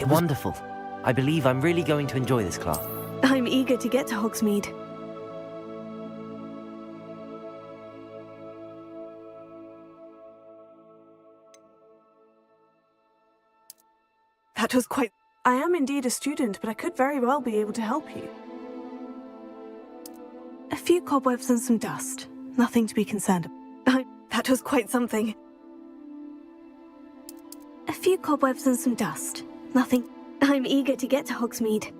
wonderful. I believe I'm really going to enjoy this class. I'm eager to get to Hogsmeade. That was quite... I am indeed a student, but I could very well be able to help you. A few cobwebs and some dust. Nothing to be concerned about. That was quite something. A few cobwebs and some dust. Nothing. I'm eager to get to Hogsmeade.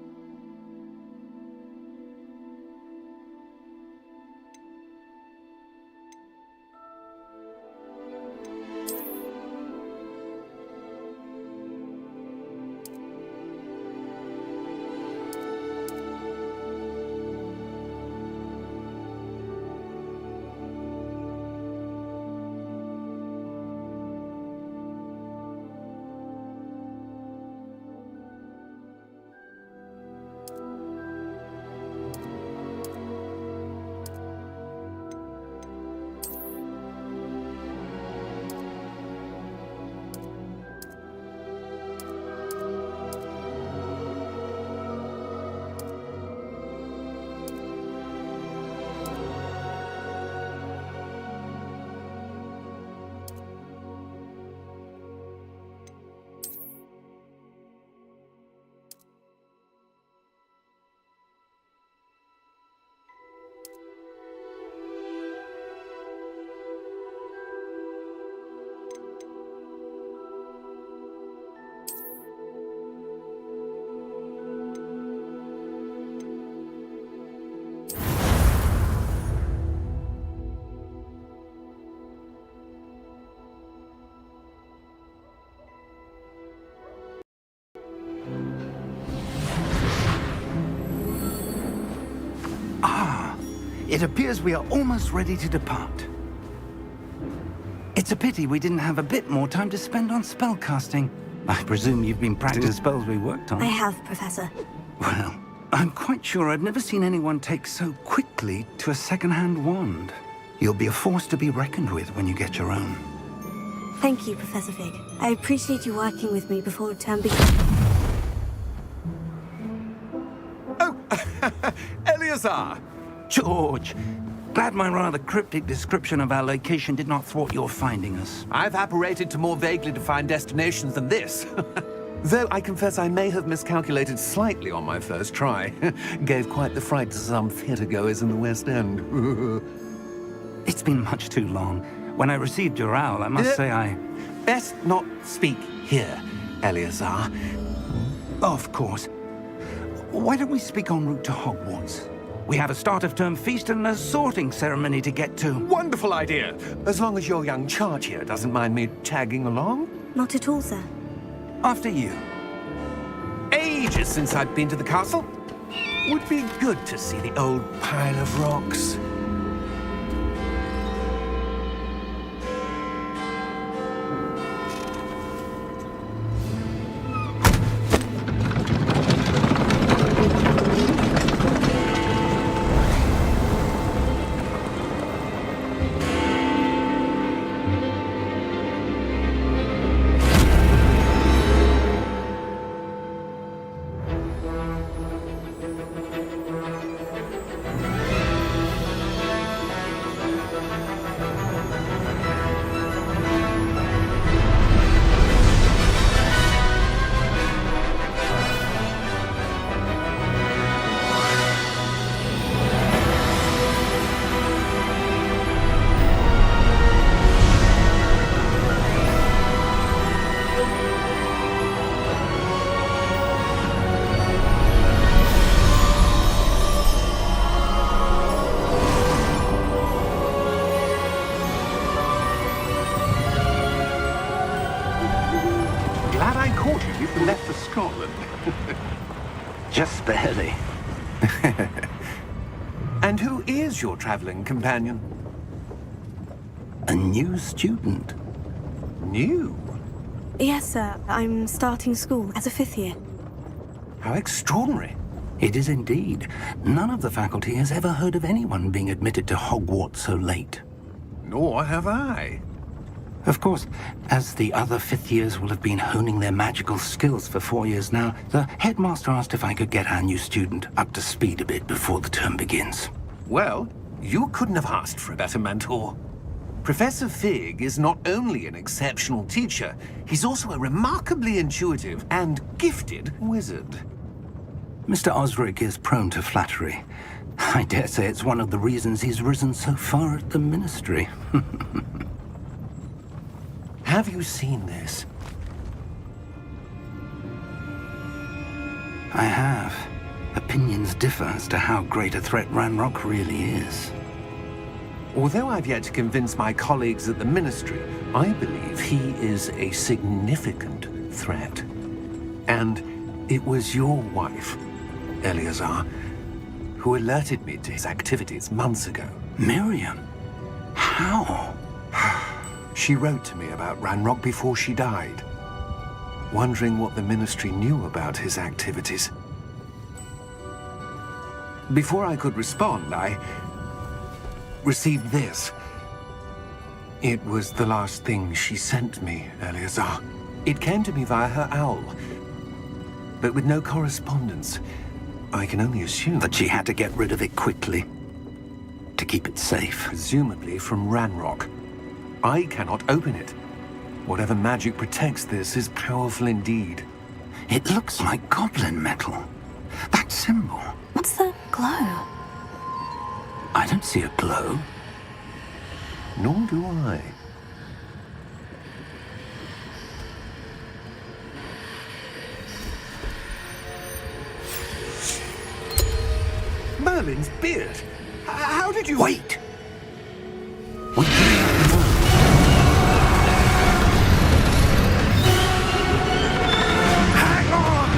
It appears we are almost ready to depart. It's a pity we didn't have a bit more time to spend on spellcasting. I presume you've been practicing spells we worked on. I have, Professor. Well, I'm quite sure I've never seen anyone take so quickly to a second-hand wand. You'll be a force to be reckoned with when you get your own. Thank you, Professor Fig. I appreciate you working with me before term begins. Oh, Eleazar! George, glad my rather cryptic description of our location did not thwart your finding us. I've apparated to more vaguely defined destinations than this. Though I confess I may have miscalculated slightly on my first try. Gave quite the fright to some theatre-goers in the West End. It's been much too long. When I received your owl, I must say I... Best not speak here, Eleazar. Of course. Why don't we speak en route to Hogwarts? We have a start-of-term feast and a sorting ceremony to get to. Wonderful idea! As long as your young charge here doesn't mind me tagging along. Not at all, sir. After you. Ages since I've been to the castle. Would be good to see the old pile of rocks. You've left for Scotland. Just barely. And who is your traveling companion? A new student. New? Yes, sir. I'm starting school as a 5th year. How extraordinary. It is indeed. None of the faculty has ever heard of anyone being admitted to Hogwarts so late. Nor have I. Of course, as the other fifth years will have been honing their magical skills for 4 years now, the headmaster asked if I could get our new student up to speed a bit before the term begins. Well, you couldn't have asked for a better mentor. Professor Fig is not only an exceptional teacher, he's also a remarkably intuitive and gifted wizard. Mr. Osric is prone to flattery. I dare say it's one of the reasons he's risen so far at the Ministry. Have you seen this? I have. Opinions differ as to how great a threat Ranrock really is. Although I've yet to convince my colleagues at the Ministry, I believe he is a significant threat. And it was your wife, Eleazar, who alerted me to his activities months ago. Miriam? How? She wrote to me about Ranrock before she died, wondering what the Ministry knew about his activities. Before I could respond, I received this. It was the last thing she sent me, Eleazar. It came to me via her owl, but with no correspondence. I can only assume That she had to get rid of it quickly, to keep it safe. presumably from Ranrock. I cannot open it. Whatever magic protects this is powerful indeed. It looks like goblin metal. That symbol. What's the glow? I don't see a glow. Nor do I. Merlin's beard! How did you... Wait! Hang on!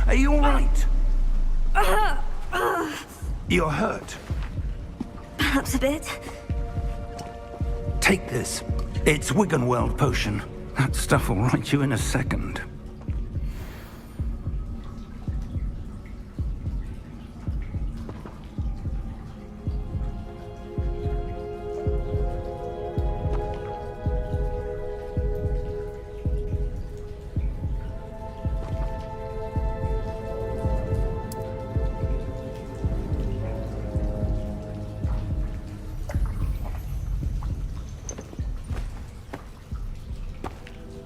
Are you all right? You're hurt. Perhaps a bit. Take this. It's Wiggenweld potion. That stuff will right you in a second.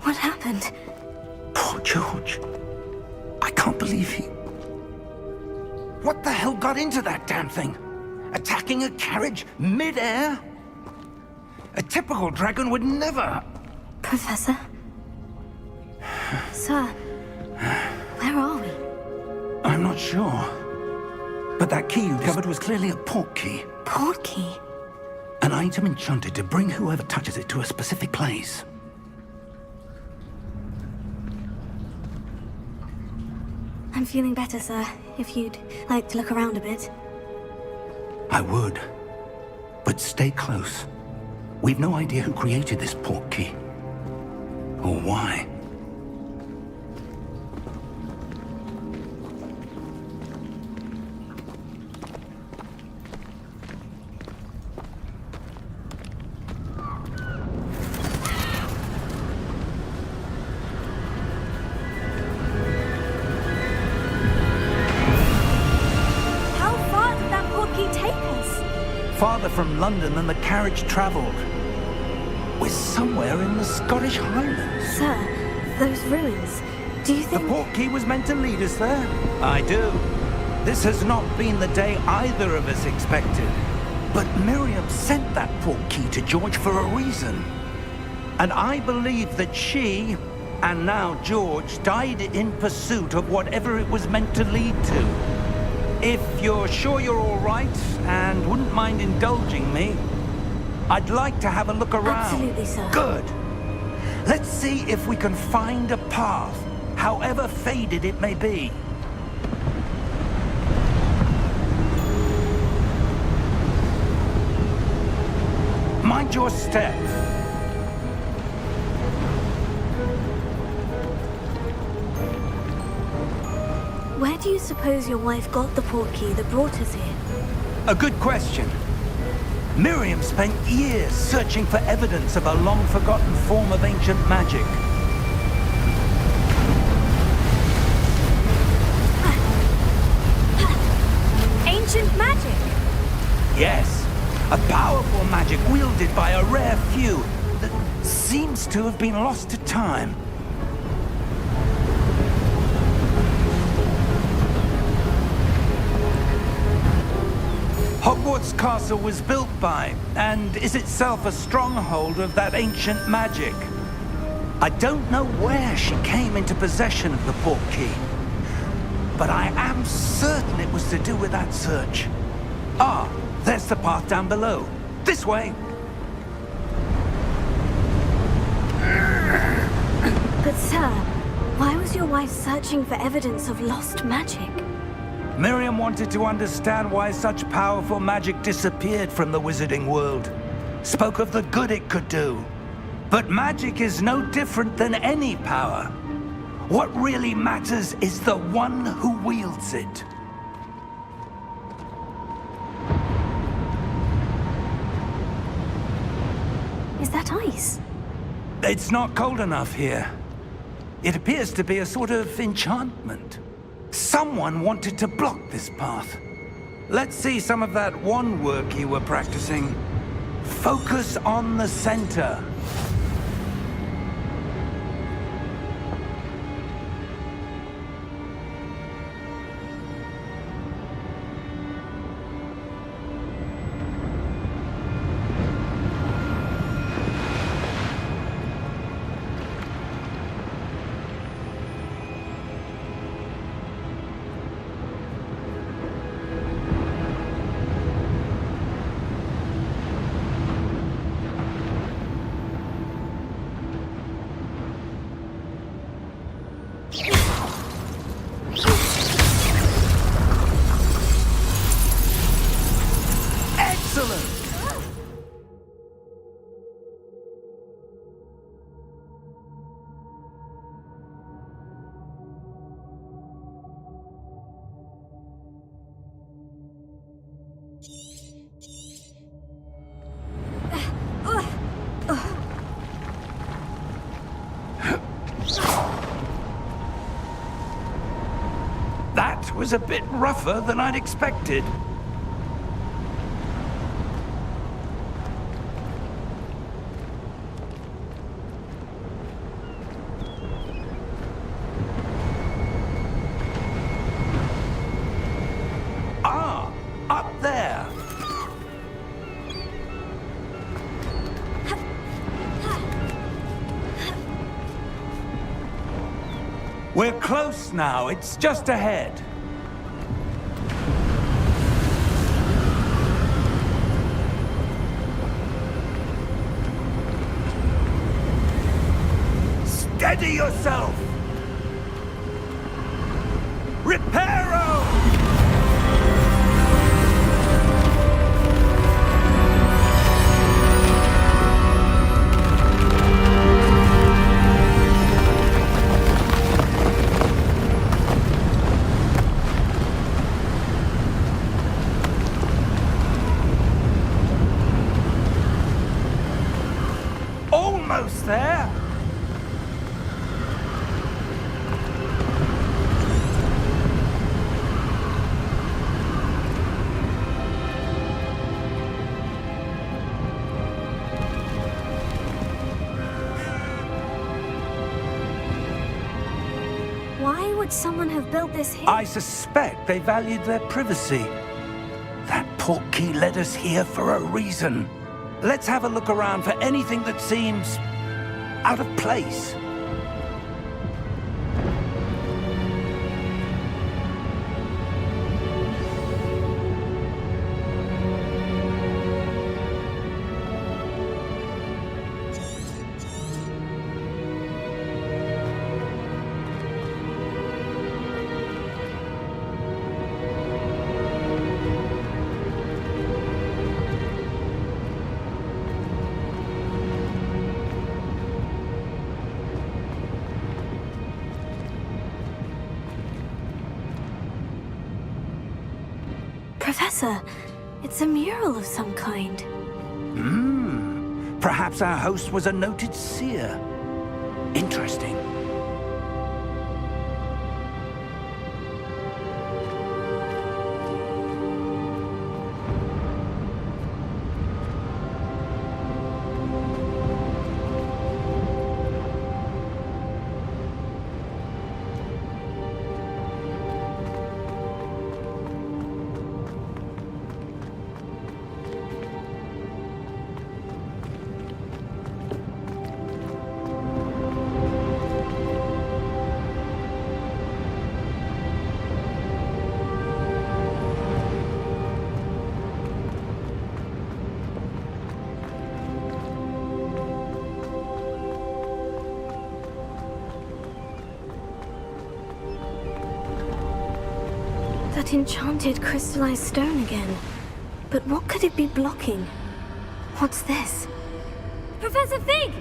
What happened? Poor George. I can't believe he... What the hell got into that damn thing? Attacking a carriage mid-air? A typical dragon would never... Professor? Sir, where are we? I'm not sure. But that key you covered was clearly a port key. Port key? An item enchanted to bring whoever touches it to a specific place. I'm feeling better, sir. If you'd like to look around a bit. I would. But stay close. We've no idea who created this port key. Or why. How far did that port key take us? Farther from London than the carriage traveled. We're somewhere in the Scottish Highlands. Sir, those ruins. Do you The think... portkey was meant to lead us there? I do. This has not been the day either of us expected. But Miriam sent that portkey to George for a reason. And I believe that she, and now George, died in pursuit of whatever it was meant to lead to. If you're sure you're all right, and wouldn't mind indulging me, I'd like to have a look around. Absolutely, sir. Good. Let's see if we can find a path, however faded it may be. Mind your step. Where do you suppose your wife got the portkey that brought us here? A good question. Miriam spent years searching for evidence of a long-forgotten form of ancient magic. Ancient magic? Yes, a powerful magic wielded by a rare few that seems to have been lost to time. Hogwarts Castle was built by, and is itself a stronghold of that ancient magic. I don't know where she came into possession of the portkey, but I am certain it was to do with that search. Ah, there's the path down below. This way. But sir, why was your wife searching for evidence of lost magic? Miriam wanted to understand why such powerful magic disappeared from the wizarding world. Spoke of the good it could do. But magic is no different than any power. What really matters is the one who wields it. Is that ice? It's not cold enough here. It appears to be a sort of enchantment. Someone wanted to block this path. Let's see some of that wand work you were practicing. Focus on the center. That was a bit rougher than I'd expected. Ah, up there. We're close now. It's just ahead. Steady yourself! Reparo! Almost there! why would someone have built this here? I suspect they valued their privacy. That portkey led us here for a reason. Let's have a look around for anything that seems out of place. Professor, it's a mural of some kind. Perhaps our host was a noted seer. Interesting. That enchanted crystallized stone again. But what could it be blocking? What's this? Professor Fig!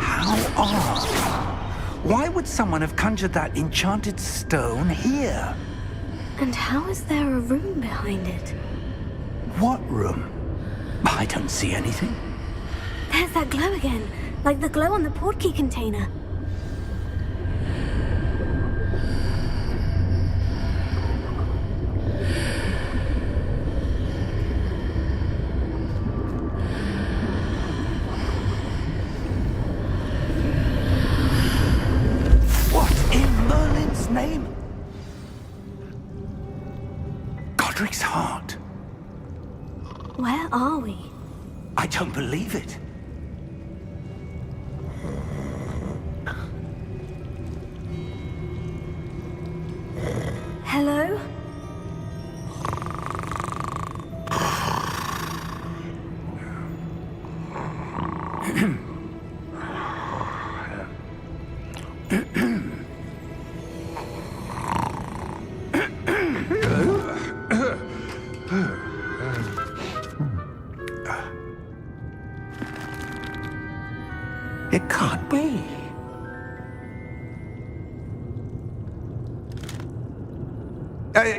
How odd. Why would someone have conjured that enchanted stone here? And how is there a room behind it? What room? I don't see anything. There's that glow again, like the glow on the portkey container. What in Merlin's name? Godric's heart. Where are we? I don't believe it. Hello? It can't be.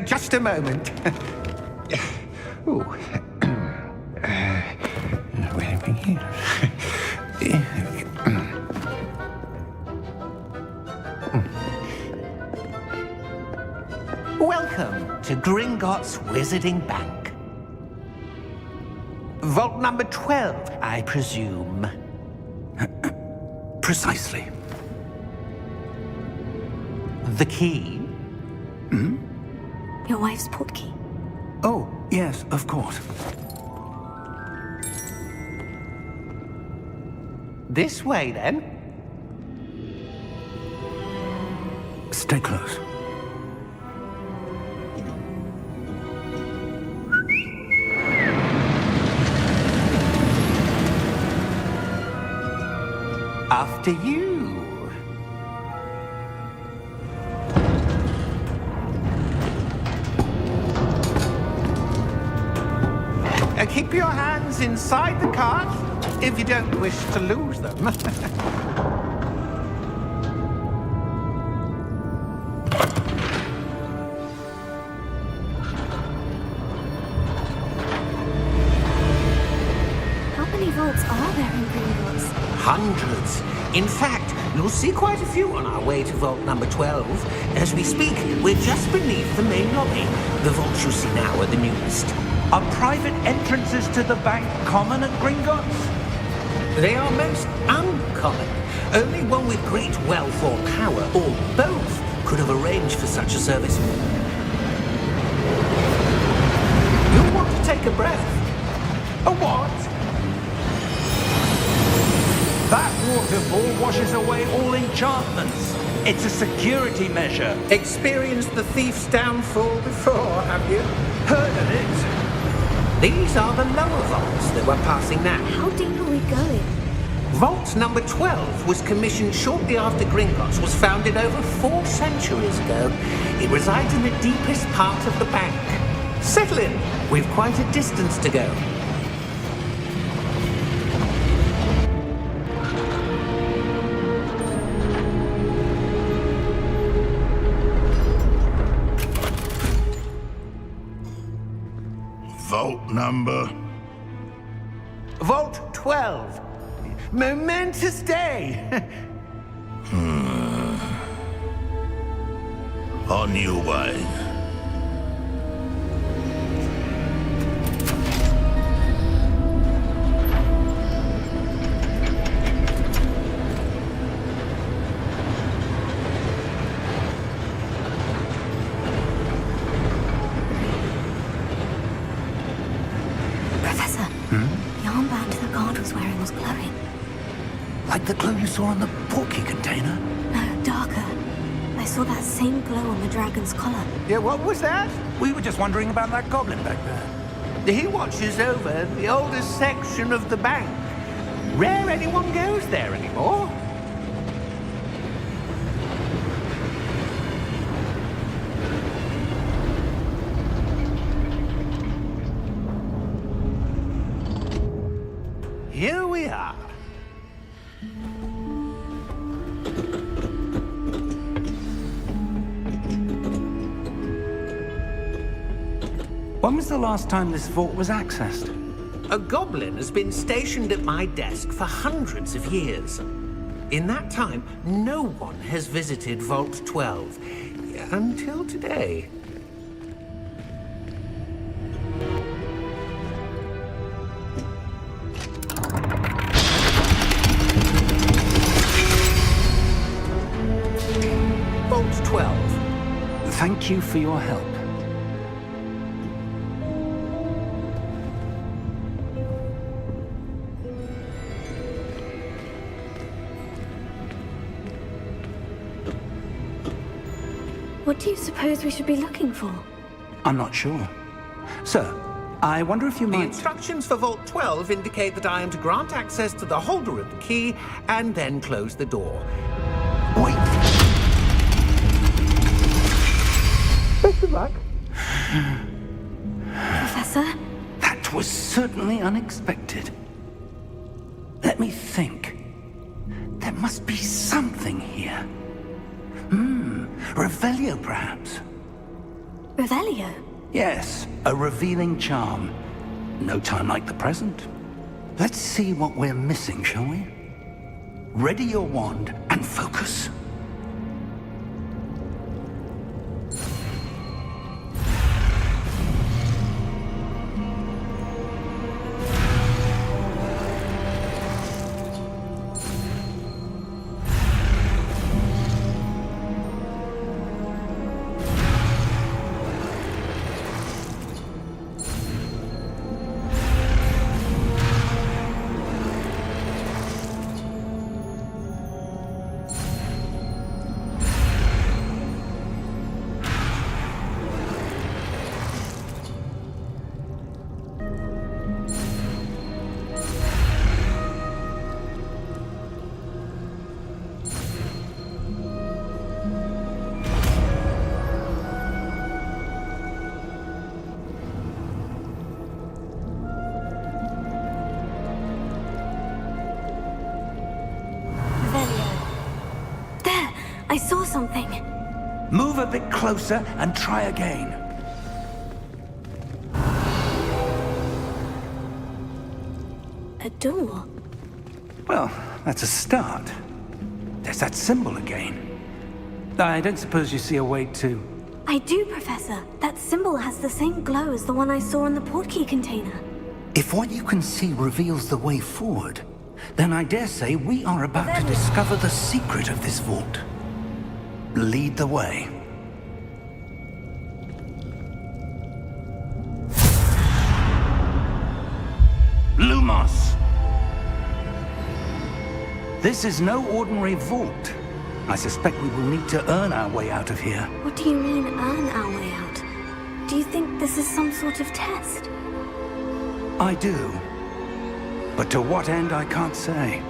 Just a moment. Ooh. Where are we here? Welcome to Gringotts Wizarding Bank. Vault number 12, I presume. Precisely. The key? Your wife's portkey. Oh, yes, of course. This way, then. Stay close. After you. Keep your hands inside the cart if you don't wish to lose them. How many vaults are there in Gringotts? Hundreds. In fact, You'll see quite a few on our way to vault number 12. As we speak, we're just beneath the main lobby. The vaults you see now are the newest. Are private entrances to the bank common at Gringotts? They are most uncommon. Only one with great wealth or power, or both, could have arranged for such a service. You'll want to take a breath. A what? That waterfall washes away all enchantments. It's a security measure. Experienced the thief's downfall before, have you? Heard of it? These are the lower vaults that we're passing now. How deep are we going? Vault number 12 was commissioned shortly after Gringotts was founded over 4 centuries ago. It resides in the deepest part of the bank. Settle in. We've quite a distance to go. Vault number? Vault 12. Momentous day. On your way. Professor, the armband the guard was wearing was glowing. Like the glow you saw on the porky container? No, darker. I saw that same glow on the dragon's collar. Yeah, what was that? We were just wondering about that goblin back there. He watches over the oldest section of the bank. Rare anyone goes there anymore. Here we are. When was the last time this vault was accessed? A goblin has been stationed at my desk for hundreds of years. In that time, no one has visited Vault 12 until today. Vault 12. Thank you for your help. What do you suppose we should be looking for? I'm not sure. Sir, I wonder if you The might... instructions for Vault 12 indicate that I am to grant access to the holder of the key and then close the door. Wait! Best of luck. Professor? That was certainly unexpected. Let me think. There must be something here. Revelio, perhaps? Revelio? Yes, a revealing charm. No time like the present. Let's see what we're missing, shall we? Ready your wand and focus. I saw something. Move a bit closer and try again. A door? Well, that's a start. There's that symbol again. I don't suppose you see a way to... I do, Professor. That symbol has the same glow as the one I saw in the portkey container. If what you can see reveals the way forward, then I dare say we are about to discover the secret of this vault. Lead the way. Lumos! This is no ordinary vault. I suspect we will need to earn our way out of here. What do you mean, earn our way out? Do you think this is some sort of test? I do. But to what end, I can't say.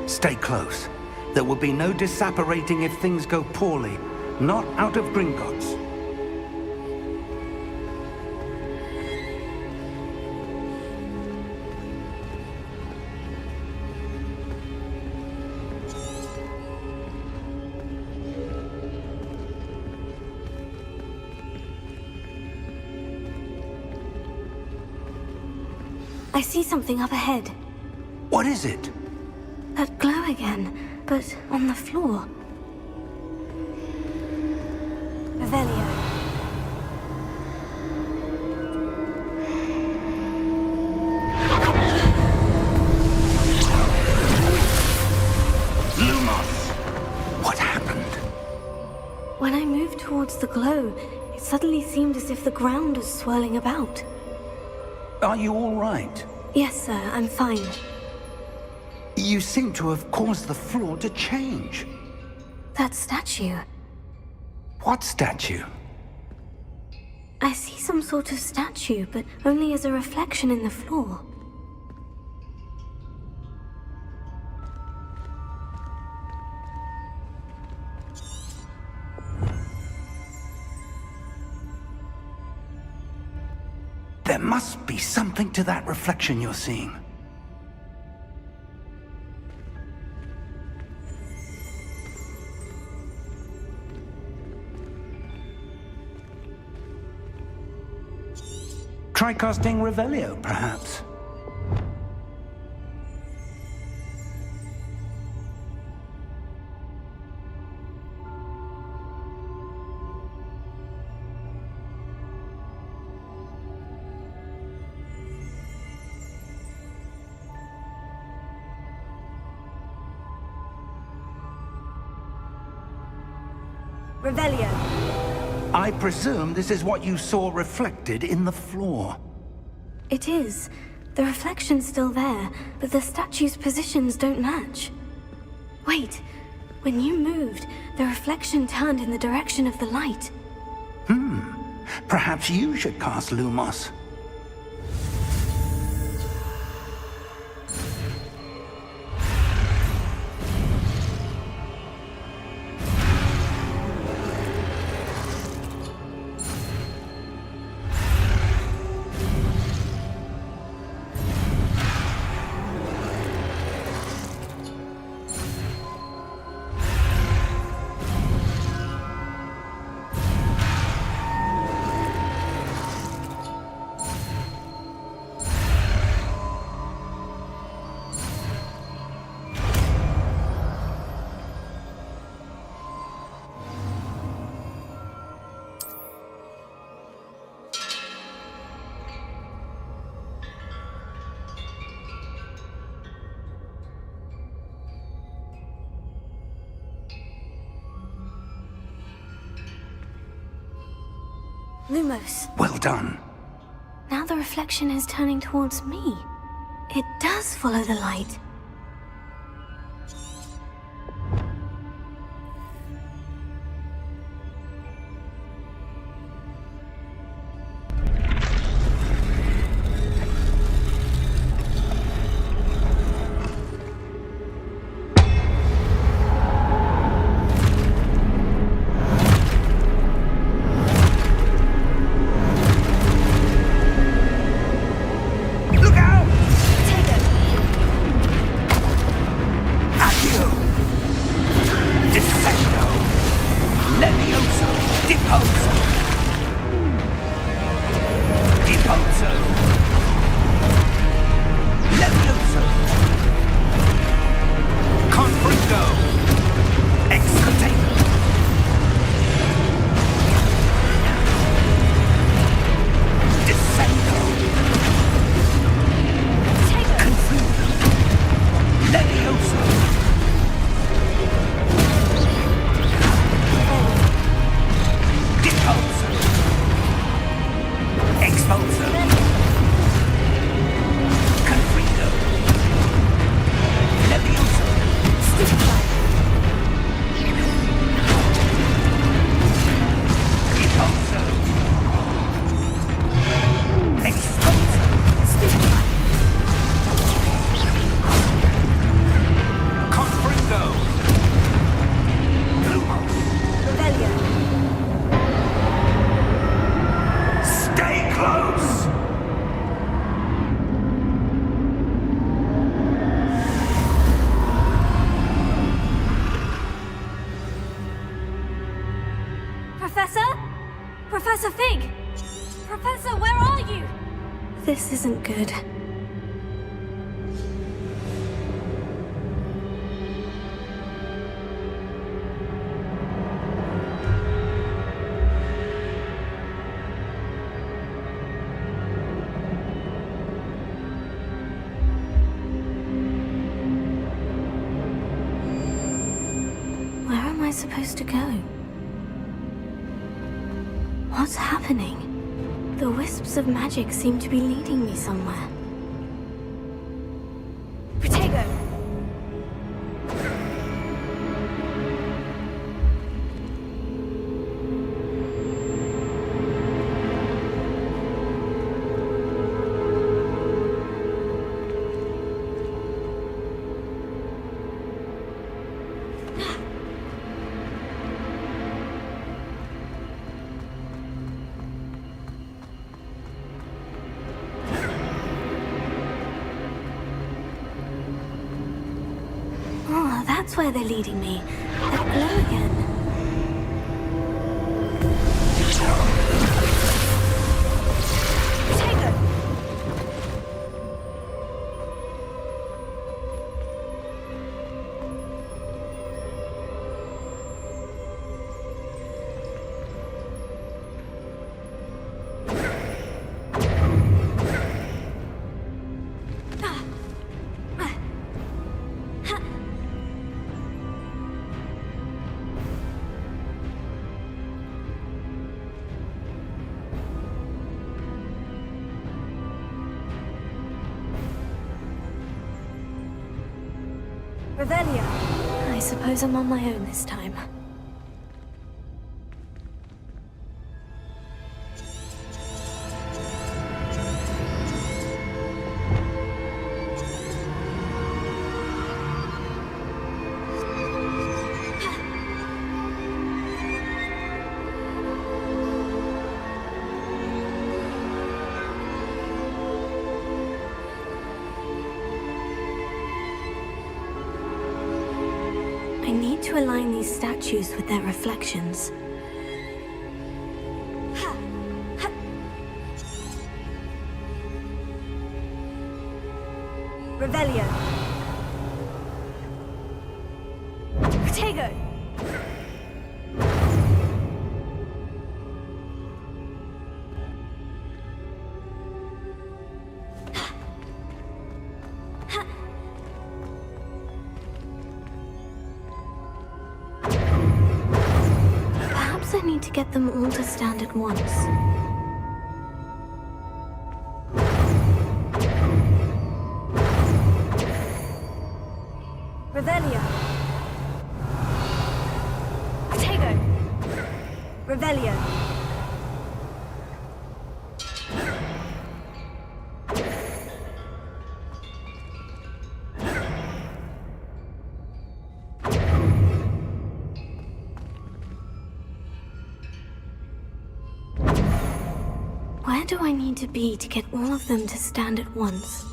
Stay close. There will be no disapparating if things go poorly. Not out of Gringotts. I see something up ahead. What is it? That glow again, but on the floor. Revelio. Lumos! What happened? When I moved towards the glow, it suddenly seemed as if the ground was swirling about. Are you all right? Yes, sir, I'm fine. You seem to have caused the floor to change. That statue. What statue? I see some sort of statue, but only as a reflection in the floor. There must be something to that reflection you're seeing. Try casting Revelio, perhaps. Revelio. I presume this is what you saw reflected in the floor. It is. The reflection's still there, but the statue's positions don't match. Wait. When you moved, the reflection turned in the direction of the light. Perhaps you should cast Lumos. Lumos. Well done. Now the reflection is turning towards me. It does follow the light. Professor? Professor Fig? Professor, where are you? This isn't good. Where am I supposed to go? What's happening? The wisps of magic seem to be leading me somewhere. Protego! Oh, that's where they're leading me. That glow again. Protego! Revelia. I suppose I'm on my own this time. I need to align these statues with their reflections. Revelio. Protego. Perhaps I need to get them all to stand at once. Revelio. Protego. Revelio. Where do I need to be to get all of them to stand at once?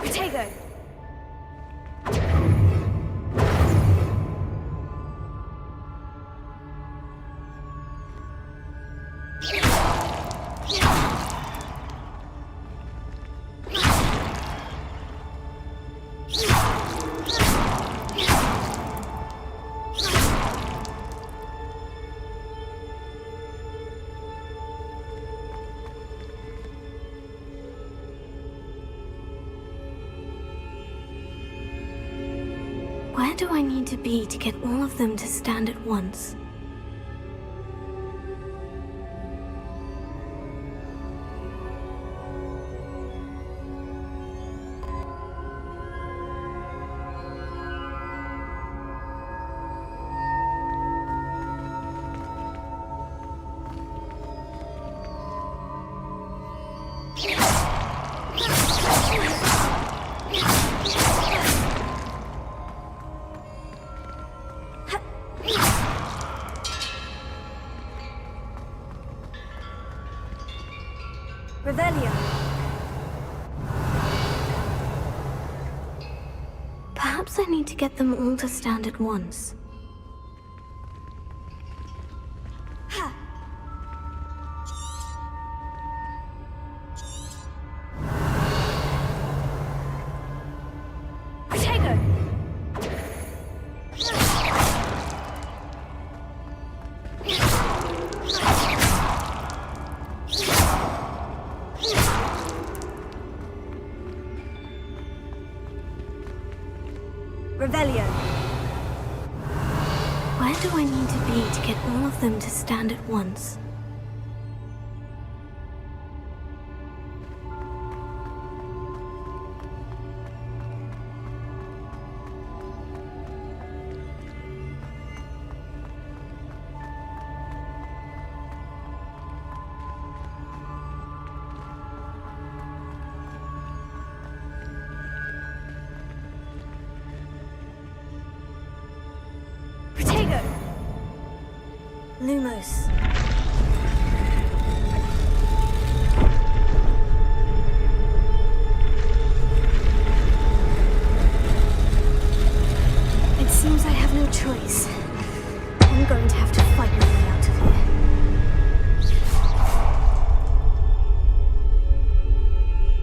Protego. Where do I need to be to get all of them to stand at once? Revelio. Perhaps I need to get them all to stand at once. Ha! Protego! Revelio. Where do I need to be to get all of them to stand at once? Protego! Lumos. It seems I have no choice. I'm going to have to fight my way out of here.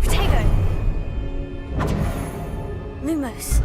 Protego! Lumos.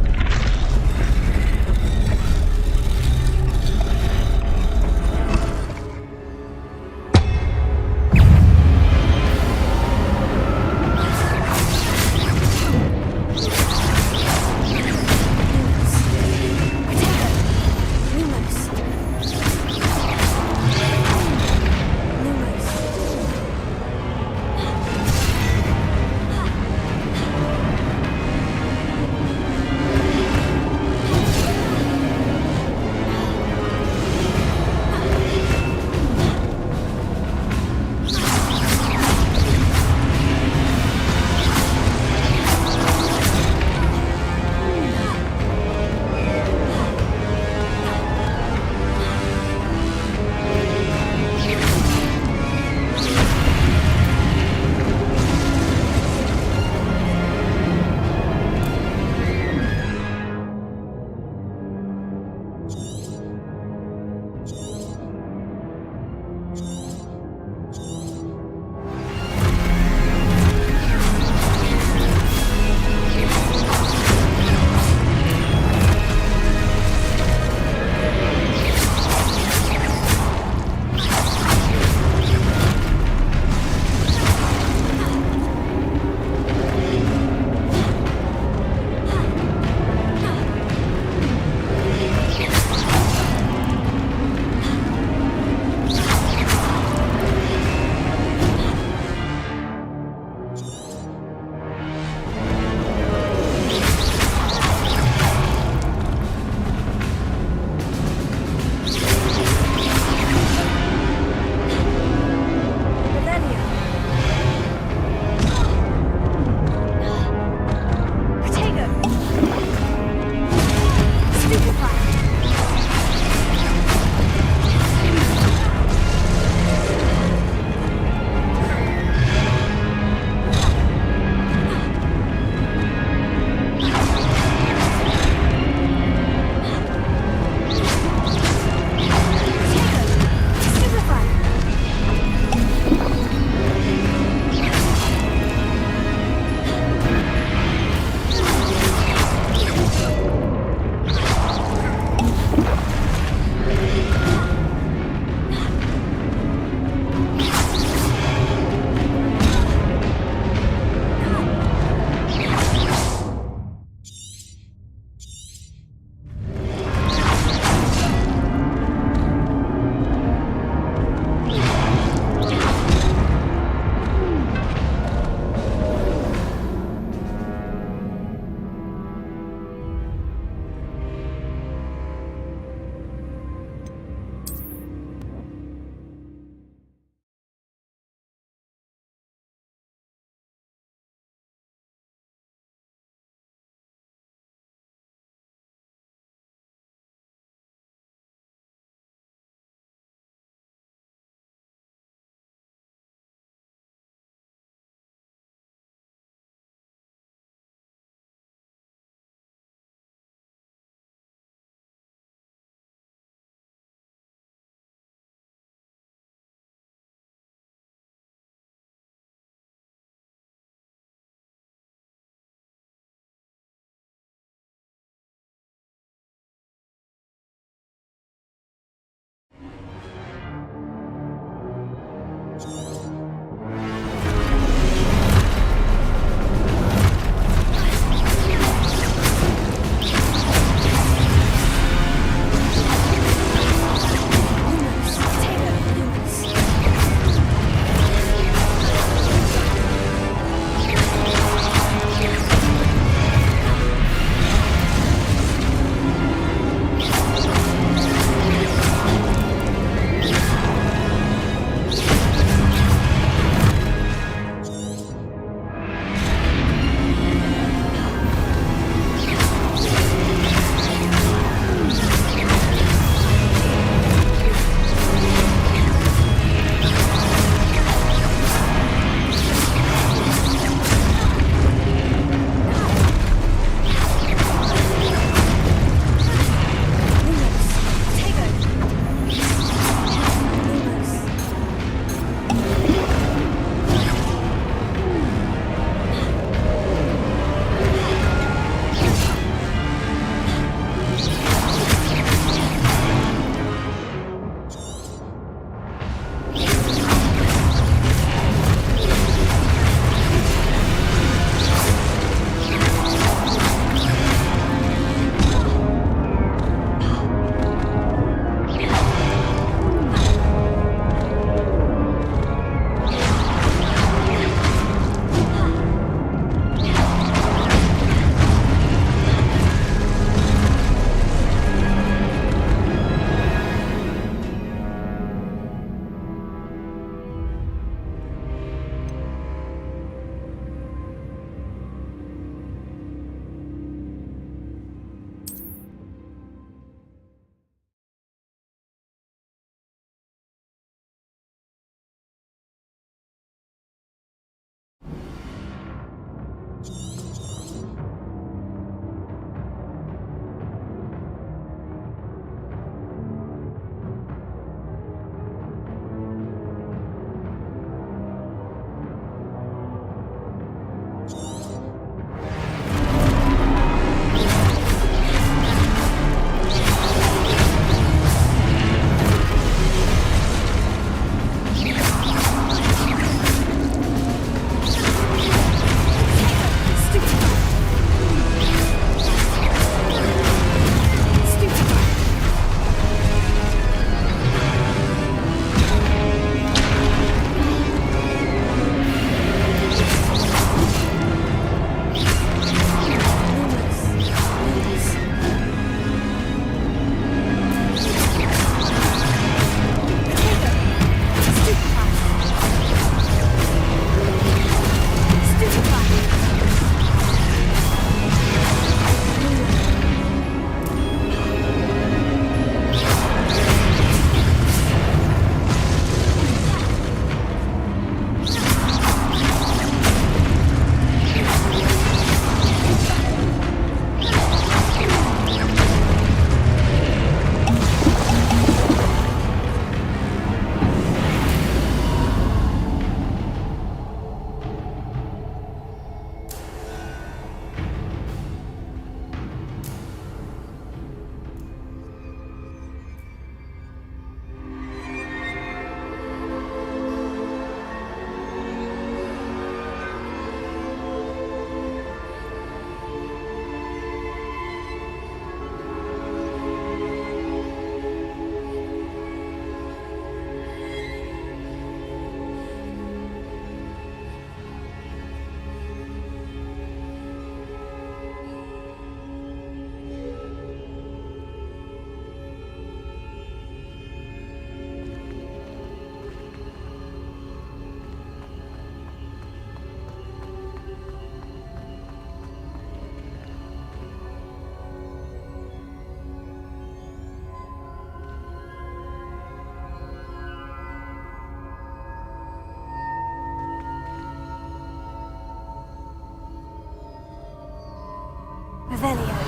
Revelio.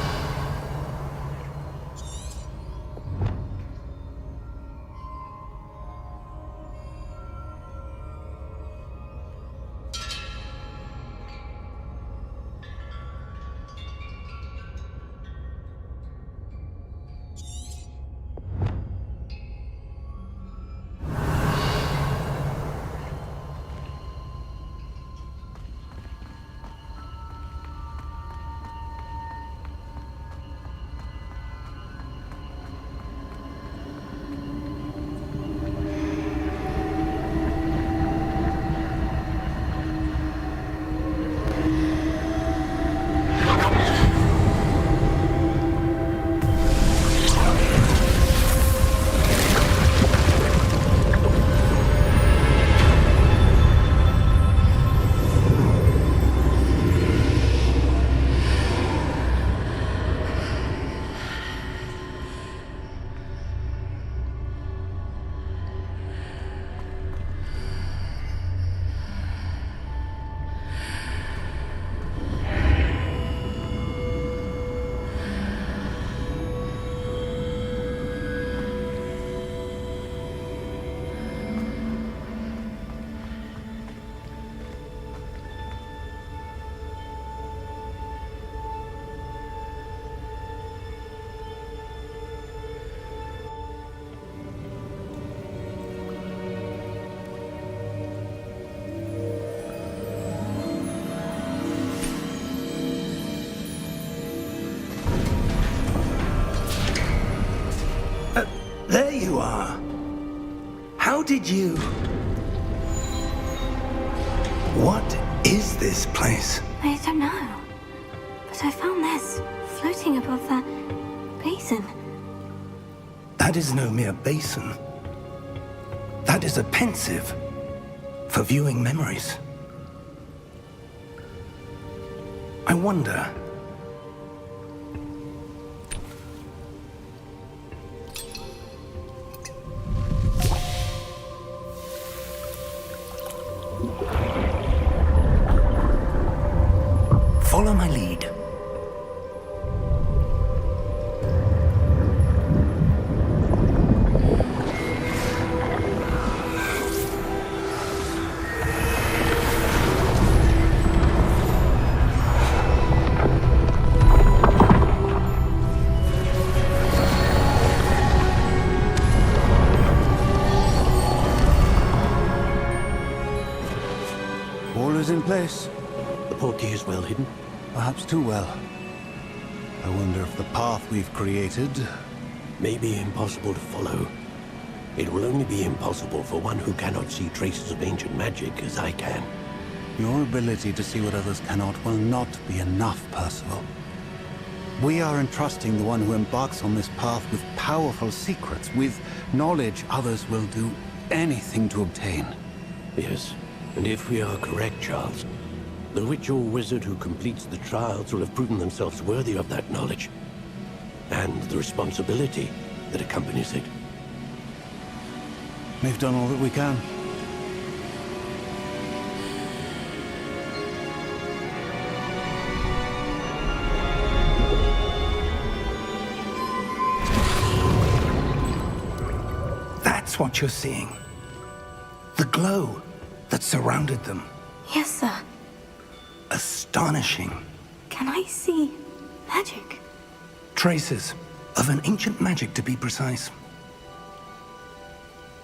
There you are. How did you... What is this place? I don't know. But I found this floating above that basin. That is no mere basin. That is a pensive for viewing memories. I wonder... Follow my lead. All is in place. The portkey is well hidden. Perhaps too well. I wonder if the path we've created... May be impossible to follow. It will only be impossible for one who cannot see traces of ancient magic as I can. Your ability to see what others cannot will not be enough, Percival. We are entrusting the one who embarks on this path with powerful secrets, with knowledge others will do anything to obtain. Yes, and if we are correct, Charles, the witch or wizard who completes the trials will have proven themselves worthy of that knowledge, and the responsibility that accompanies it. We've done all that we can. That's what you're seeing. The glow that surrounded them. Yes, sir. Astonishing. Can I see magic? Traces of an ancient magic, to be precise.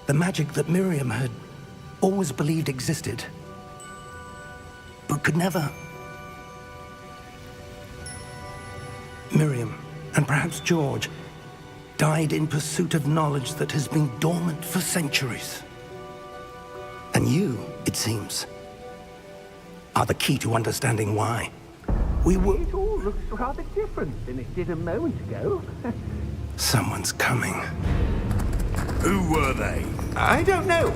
The magic that Miriam had always believed existed, but could never. Miriam, and perhaps George, died in pursuit of knowledge that has been dormant for centuries. And you, it seems, are the key to understanding why. We were... It all looks rather different than it did a moment ago. Someone's coming. Who were they? I don't know.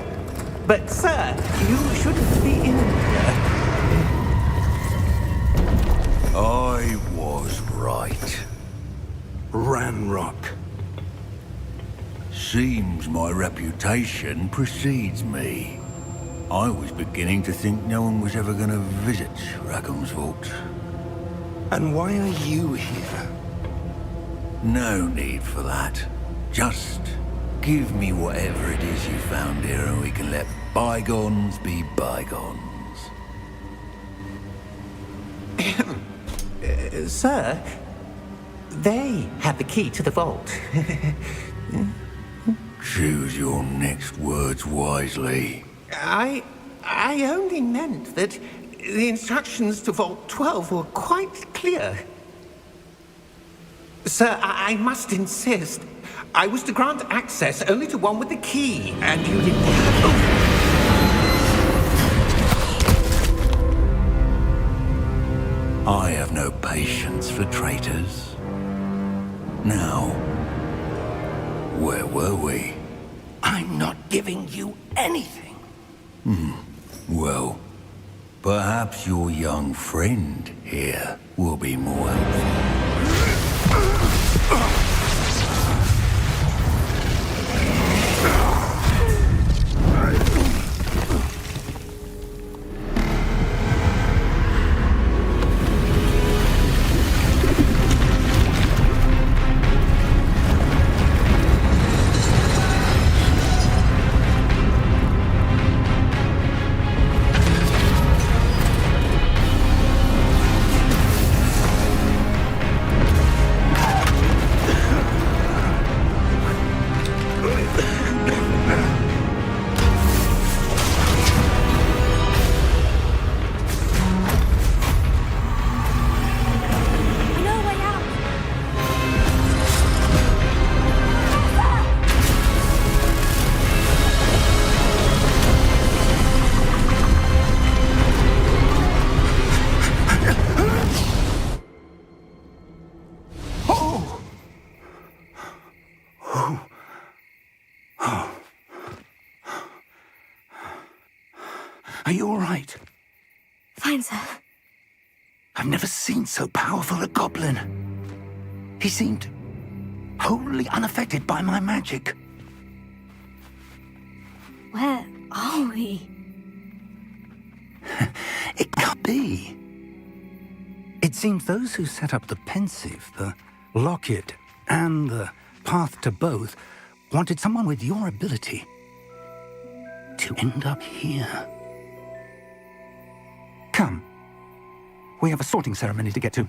But, sir, you shouldn't be in here. I was right. Ranrock. Seems my reputation precedes me. I was beginning to think no one was ever going to visit Rackham's vault. And why are you here? No need for that. Just give me whatever it is you found here and we can let bygones be bygones. Sir, they have the key to the vault. Choose your next words wisely. I only meant that the instructions to Vault 12 were quite clear. Sir, I must insist. I was to grant access only to one with the key, and you didn't. I have no patience for traitors. Now, where were we? I'm not giving you anything. Well, perhaps your young friend here will be more helpful. Are you all right? Fine, sir. I've never seen so powerful a goblin. He seemed wholly unaffected by my magic. Where are we? It can't be. It seems those who set up the pensive, the locket, and the path to both wanted someone with your ability to end up here. Come. We have a sorting ceremony to get to.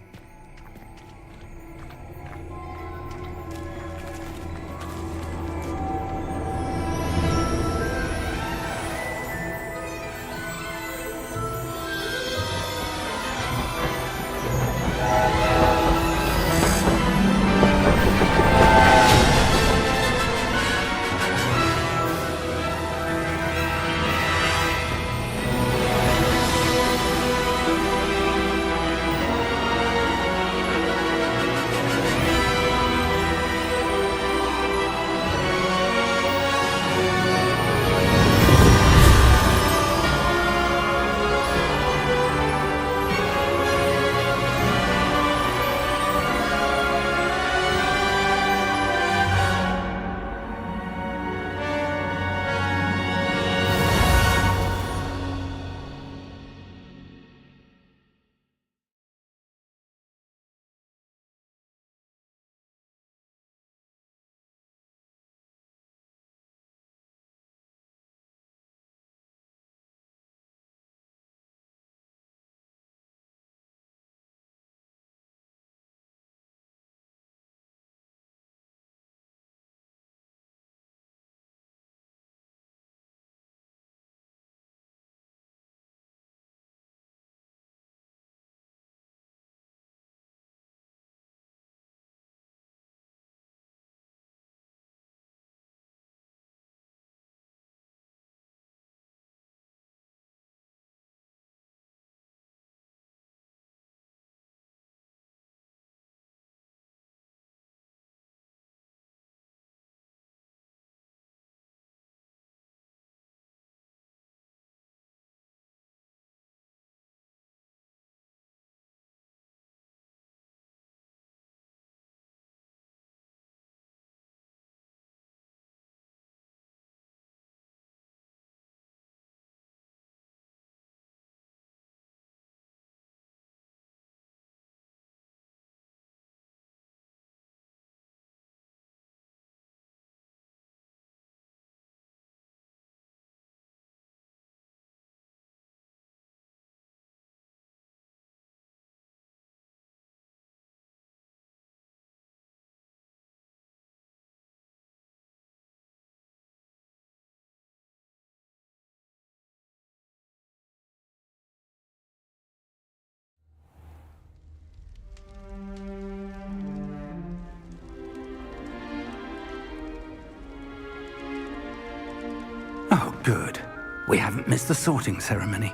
Good. We haven't missed the sorting ceremony.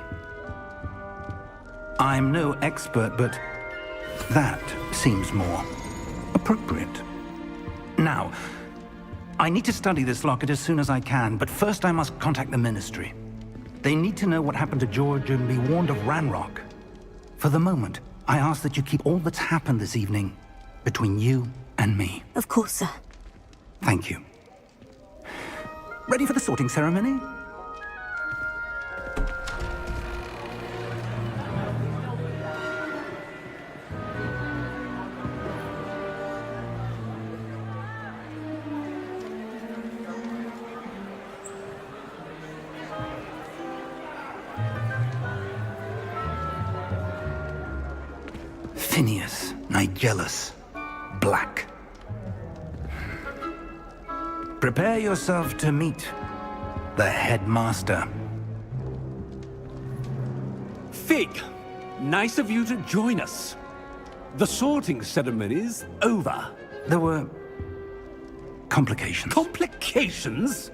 I'm no expert, but that seems more appropriate. Now, I need to study this locket as soon as I can, but first I must contact the Ministry. They need to know what happened to George and be warned of Ranrock. For the moment, I ask that you keep all that's happened this evening between you and me. Of course, sir. Thank you. Ready for the sorting ceremony? Phineas, Nigellus, Black. Prepare yourself to meet the headmaster. Fig, nice of you to join us. The sorting ceremony's over. There were complications. Complications?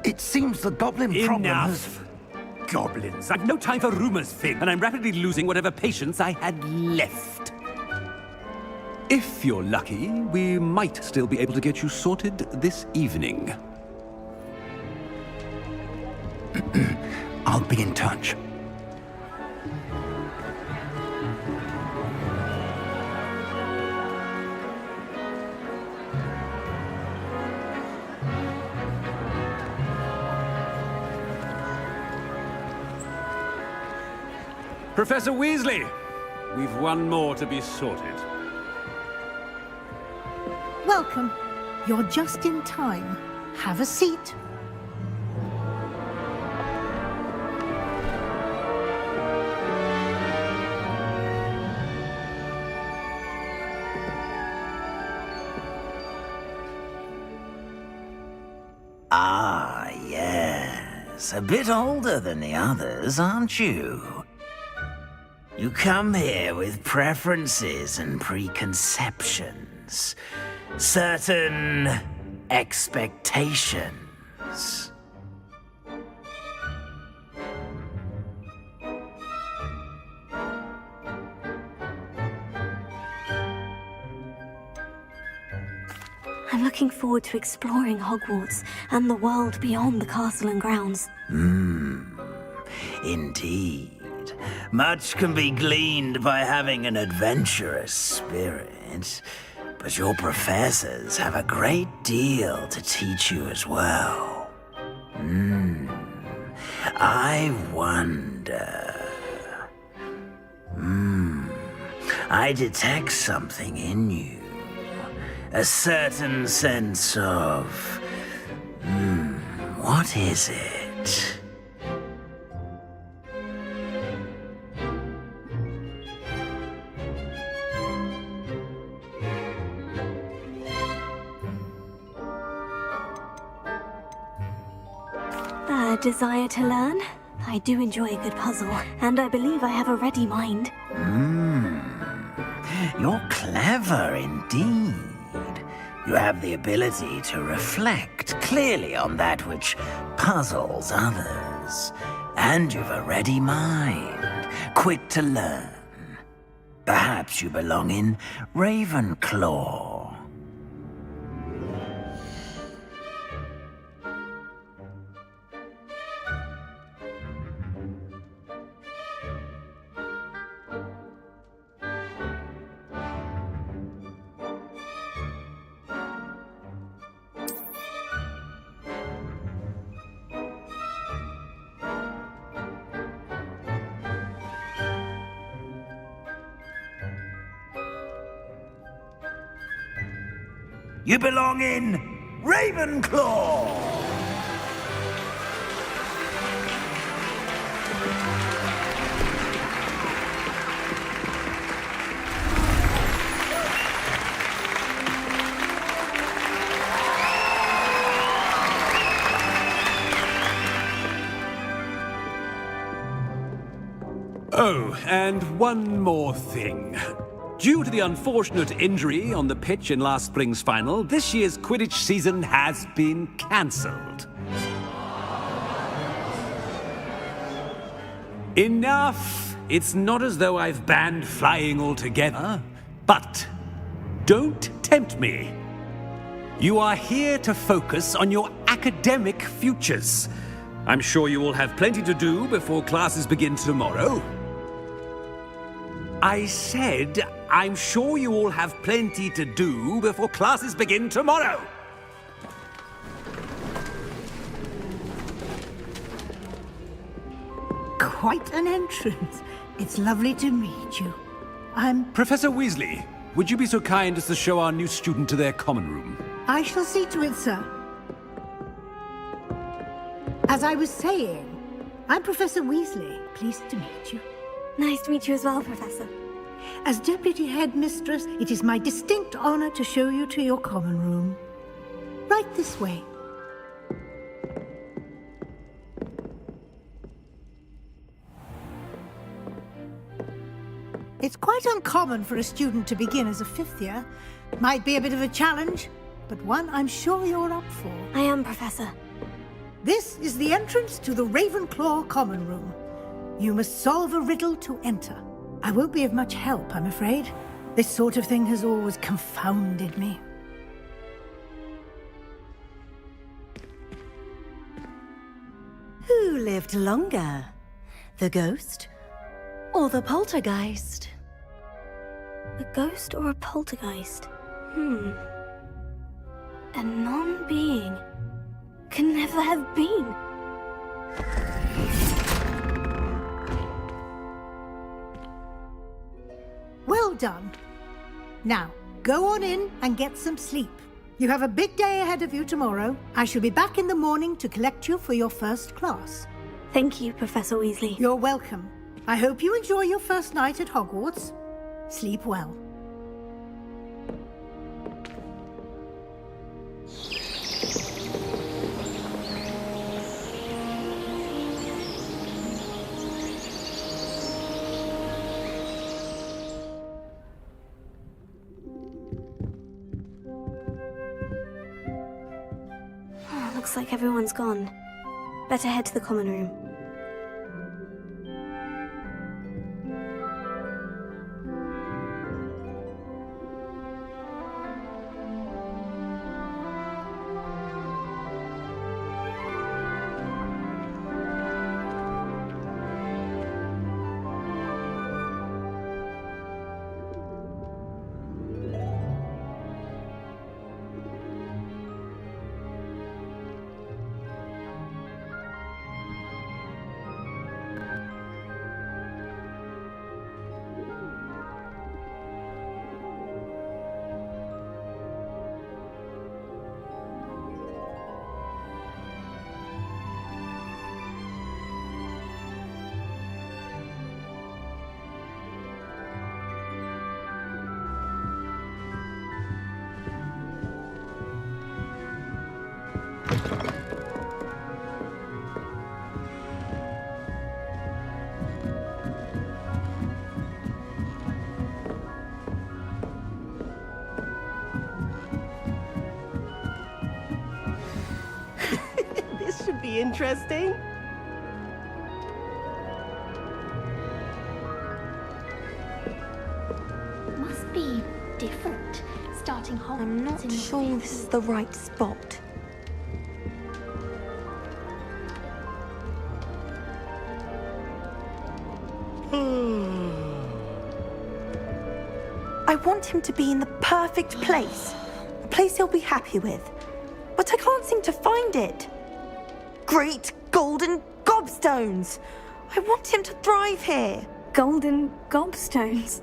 It seems the goblin problem has... Enough! Goblins. I've no time for rumors, Fig, and I'm rapidly losing whatever patience I had left. If you're lucky, we might still be able to get you sorted this evening. I'll be in touch. Professor Weasley, we've one more to be sorted. Welcome. You're just in time. Have a seat. Ah, yes. A bit older than the others, aren't you? You come here with preferences and preconceptions. Certain expectations. I'm looking forward to exploring Hogwarts and the world beyond the castle and grounds. Indeed. Much can be gleaned by having an adventurous spirit. But your professors have a great deal to teach you as well. I wonder... I detect something in you. A certain sense of... what is it? A desire to learn? I do enjoy a good puzzle, and I believe I have a ready mind. You're clever indeed. You have the ability to reflect clearly on that which puzzles others. And you've a ready mind, quick to learn. Perhaps you belong in Ravenclaw. You belong in Ravenclaw! Oh, and one more thing. Due to the unfortunate injury on the pitch in last spring's final, this year's Quidditch season has been cancelled. Enough! It's not as though I've banned flying altogether. But don't tempt me. You are here to focus on your academic futures. I'm sure you will have plenty to do before classes begin tomorrow. I said, I'm sure you all have plenty to do before classes begin tomorrow. Quite an entrance. It's lovely to meet you. Professor Weasley, would you be so kind as to show our new student to their common room? I shall see to it, sir. As I was saying, I'm Professor Weasley. Pleased to meet you. Nice to meet you as well, Professor. As Deputy Headmistress, it is my distinct honor to show you to your common room. Right this way. It's quite uncommon for a student to begin as a fifth year. Might be a bit of a challenge, but one I'm sure you're up for. I am, Professor. This is the entrance to the Ravenclaw Common Room. You must solve a riddle to enter. I won't be of much help, I'm afraid. This sort of thing has always confounded me. Who lived longer? The ghost or the poltergeist? A ghost or a poltergeist? A non-being can never have been. Well done. Now, go on in and get some sleep. You have a big day ahead of you tomorrow. I shall be back in the morning to collect you for your first class. Thank you, Professor Weasley. You're welcome. I hope you enjoy your first night at Hogwarts. Sleep well. Looks like everyone's gone. Better head to the common room. This should be interesting. Must be different. Starting Hogwarts. I'm not sure this is the right spot. I want him to be in the perfect place. A place he'll be happy with. But I can't seem to find it. Great golden gobstones! I want him to thrive here. Golden gobstones?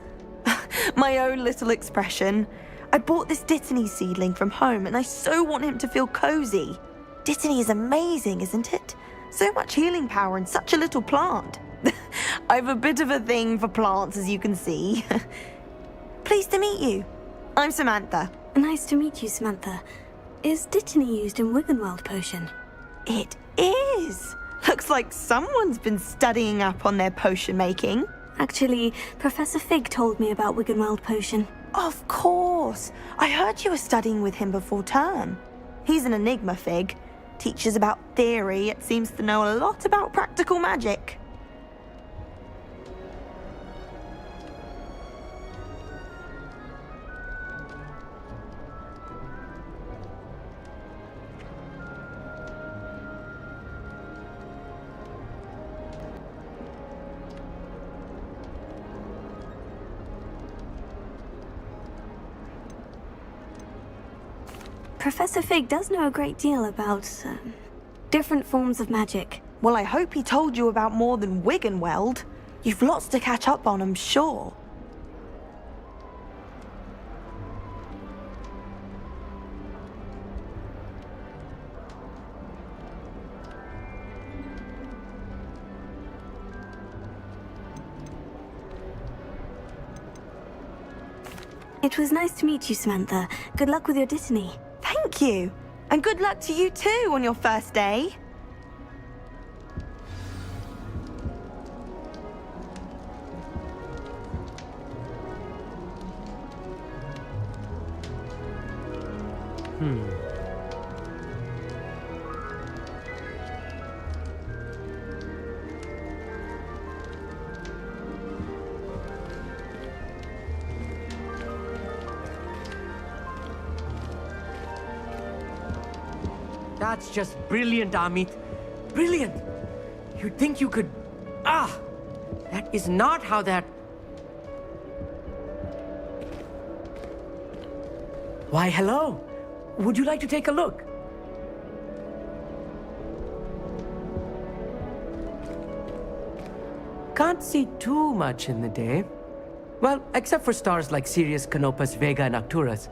My own little expression. I bought this Dittany seedling from home and I so want him to feel cozy. Dittany is amazing, isn't it? So much healing power in such a little plant. I have a bit of a thing for plants, as you can see. Pleased to meet you. I'm Samantha. Nice to meet you, Samantha. Is Dittany used in Wiggenweld potion? It is. Looks like someone's been studying up on their potion making. Actually, Professor Fig told me about Wiggenweld potion. Of course. I heard you were studying with him before term. He's an enigma, Fig. Teaches about theory, yet seems to know a lot about practical magic. Professor Fig does know a great deal about different forms of magic. Well, I hope he told you about more than Wiggenweld. You've lots to catch up on, I'm sure. It was nice to meet you, Samantha. Good luck with your Dittany. Thank you. And good luck to you too on your first day. That's just brilliant, Amit. Brilliant! You'd think you could... Ah! That is not how that... Why, hello. Would you like to take a look? Can't see too much in the day. Well, except for stars like Sirius, Canopus, Vega, and Arcturus.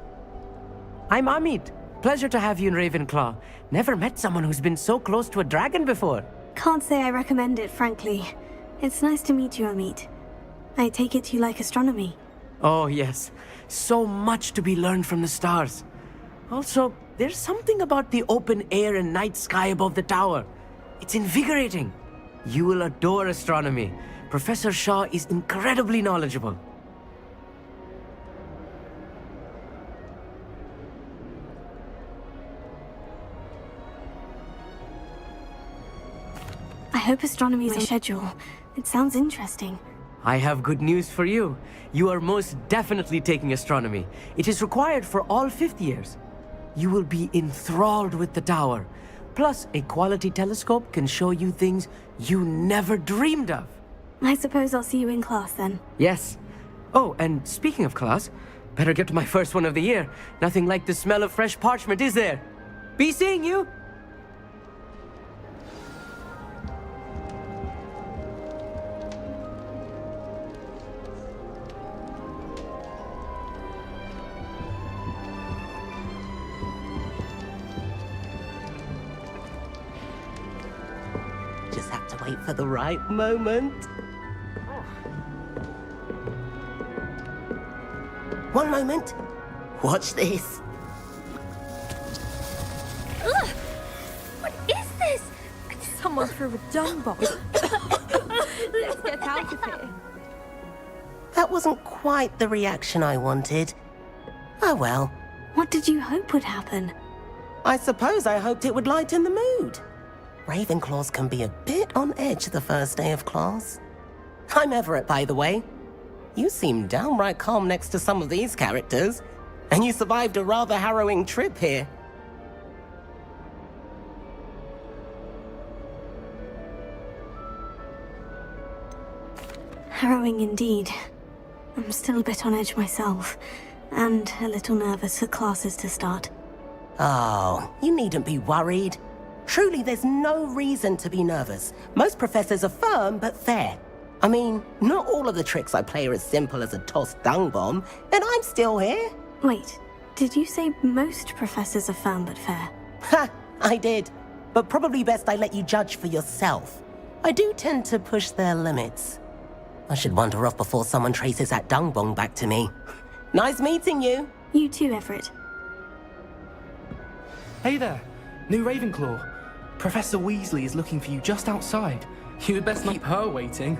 I'm Amit. Pleasure to have you in Ravenclaw. Never met someone who's been so close to a dragon before. Can't say I recommend it, frankly. It's nice to meet you, Amit. I take it you like astronomy. Oh, yes. So much to be learned from the stars. Also, there's something about the open air and night sky above the tower. It's invigorating. You will adore astronomy. Professor Shaw is incredibly knowledgeable. I hope astronomy's on schedule. It sounds interesting. I have good news for you. You are most definitely taking astronomy. It is required for all 5th years. You will be enthralled with the tower. Plus, a quality telescope can show you things you never dreamed of. I suppose I'll see you in class then. Yes. Oh, and speaking of class, better get to my first one of the year. Nothing like the smell of fresh parchment, is there? Be seeing you! Just have to wait for the right moment. One moment. Watch this. Ugh! What is this? Someone threw a dung bomb. Let's get out of here. That wasn't quite the reaction I wanted. Oh well. What did you hope would happen? I suppose I hoped it would lighten the mood. Ravenclaws can be a bit on edge the first day of class. I'm Everett, by the way. You seem downright calm next to some of these characters, and you survived a rather harrowing trip here. Harrowing indeed. I'm still a bit on edge myself, and a little nervous for classes to start. Oh, you needn't be worried. Truly, there's no reason to be nervous. Most professors are firm but fair. I mean, not all of the tricks I play are as simple as a tossed dung bomb, and I'm still here. Wait, did you say most professors are firm but fair? Ha, I did. But probably best I let you judge for yourself. I do tend to push their limits. I should wander off before someone traces that dung bomb back to me. Nice meeting you. You too, Everett. Hey there, new Ravenclaw. Professor Weasley is looking for you just outside. You'd best not keep her waiting.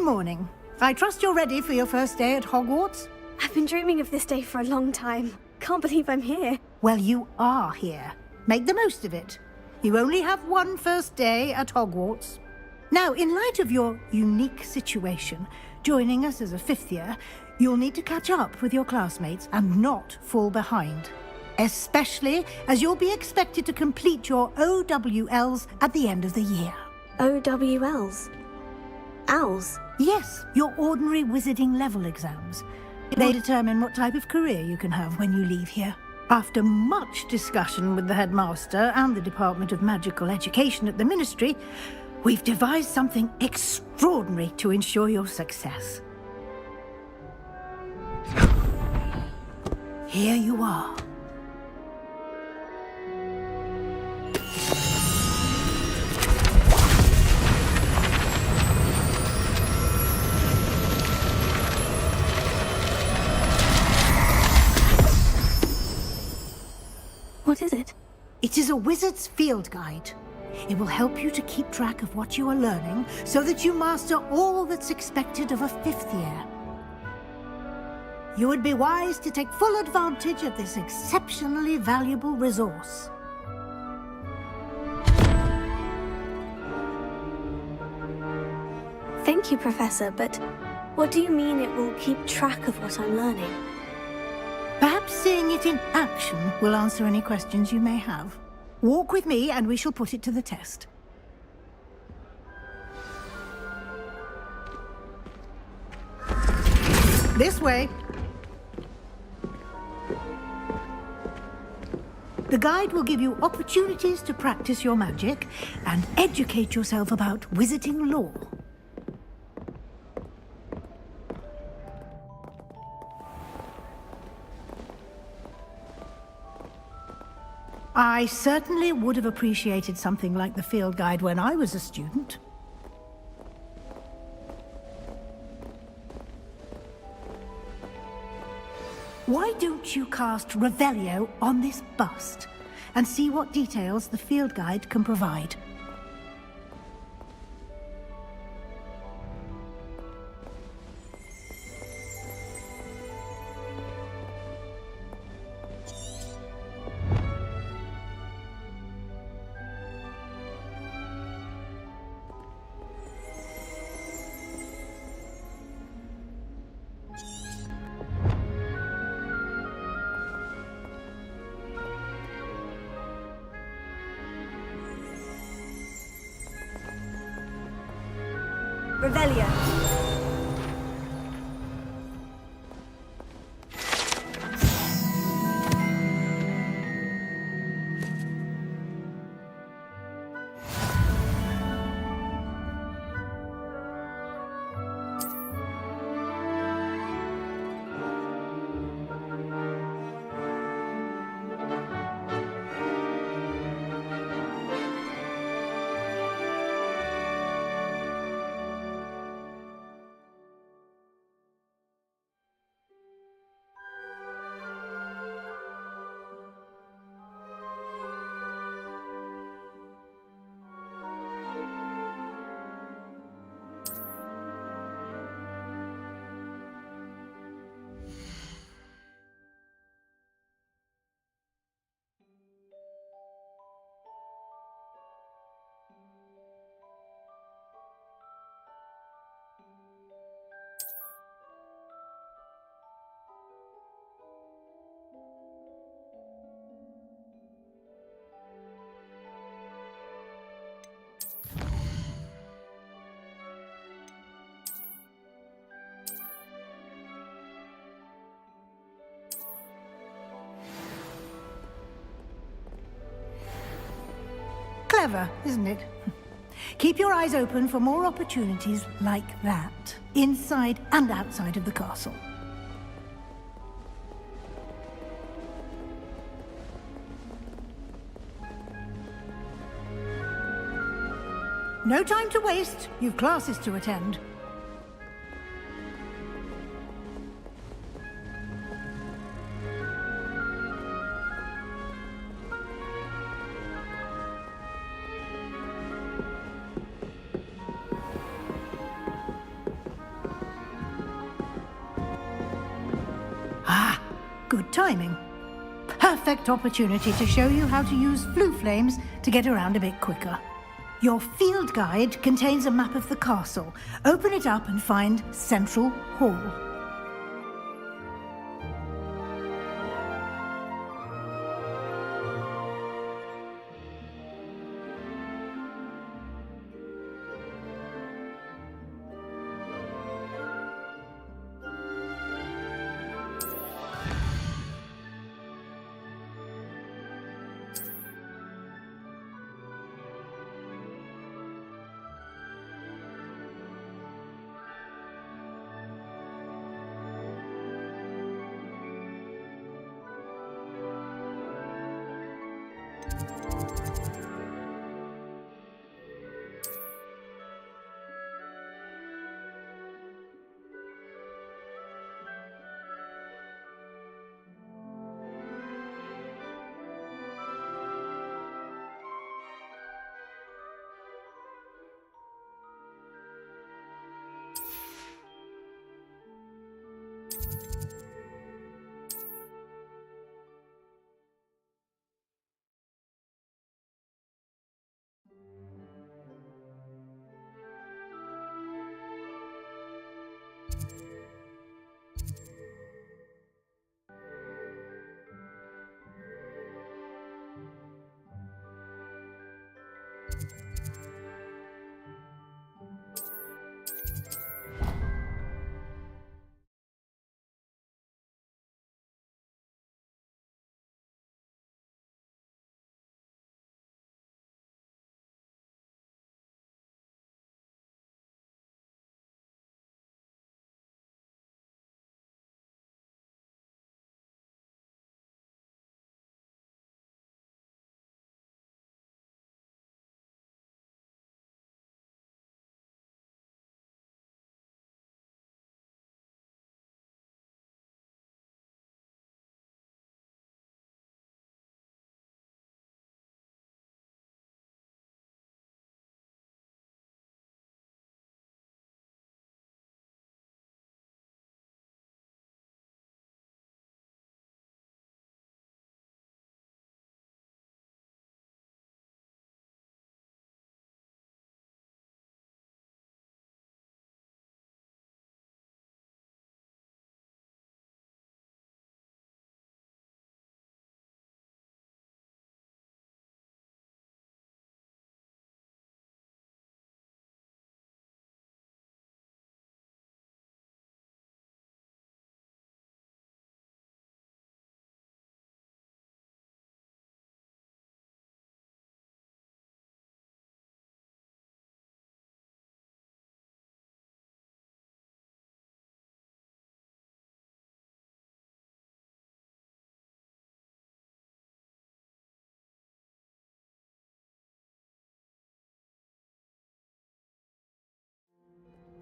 morning. I trust you're ready for your first day at Hogwarts? I've been dreaming of this day for a long time. Can't believe I'm here. Well, you are here. Make the most of it. You only have one first day at Hogwarts. Now, in light of your unique situation, joining us as a fifth year, you'll need to catch up with your classmates and not fall behind. Especially as you'll be expected to complete your OWLs at the end of the year. OWLs? Owls? Yes, your ordinary wizarding level exams. They determine what type of career you can have when you leave here. After much discussion with the headmaster and the Department of Magical Education at the Ministry, we've devised something extraordinary to ensure your success. Here you are. What is it? It is a wizard's field guide. It will help you to keep track of what you are learning so that you master all that's expected of a fifth year. You would be wise to take full advantage of this exceptionally valuable resource. Thank you, Professor, but what do you mean it will keep track of what I'm learning? Perhaps seeing it in action will answer any questions you may have. Walk with me and we shall put it to the test. This way. The guide will give you opportunities to practice your magic and educate yourself about wizarding lore. I certainly would have appreciated something like the field guide when I was a student. Why don't you cast Revelio on this bust and see what details the field guide can provide? Revelio. Clever, isn't it? Keep your eyes open for more opportunities like that, inside and outside of the castle. No time to waste. You've classes to attend. timing. Perfect opportunity to show you how to use flue flames to get around a bit quicker. Your field guide contains a map of the castle. Open it up and find Central Hall.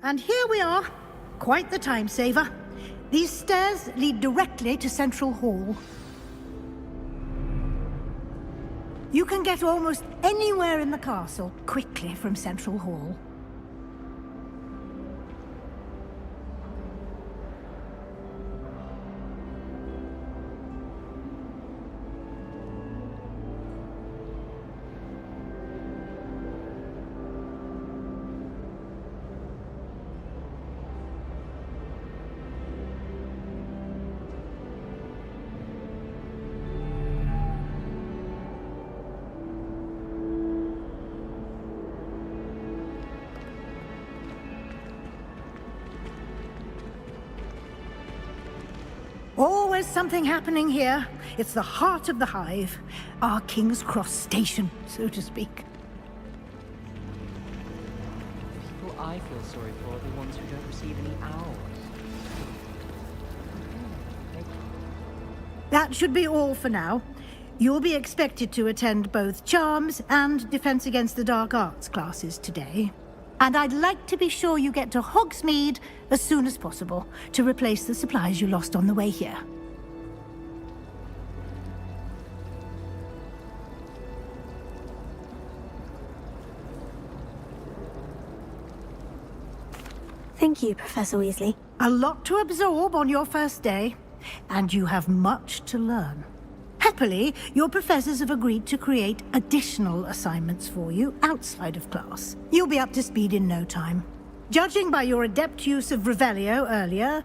And here we are. Quite the time saver. These stairs lead directly to Central Hall. You can get almost anywhere in the castle quickly from Central Hall. Always something happening here. It's the heart of the hive. Our King's Cross station, so to speak. People I feel sorry for are the ones who don't receive any hours. That should be all for now. You'll be expected to attend both Charms and Defense Against the Dark Arts classes today. And I'd like to be sure you get to Hogsmeade as soon as possible to replace the supplies you lost on the way here. Thank you, Professor Weasley. A lot to absorb on your first day. and you have much to learn. Happily, your professors have agreed to create additional assignments for you outside of class. You'll be up to speed in no time. Judging by your adept use of Revelio earlier,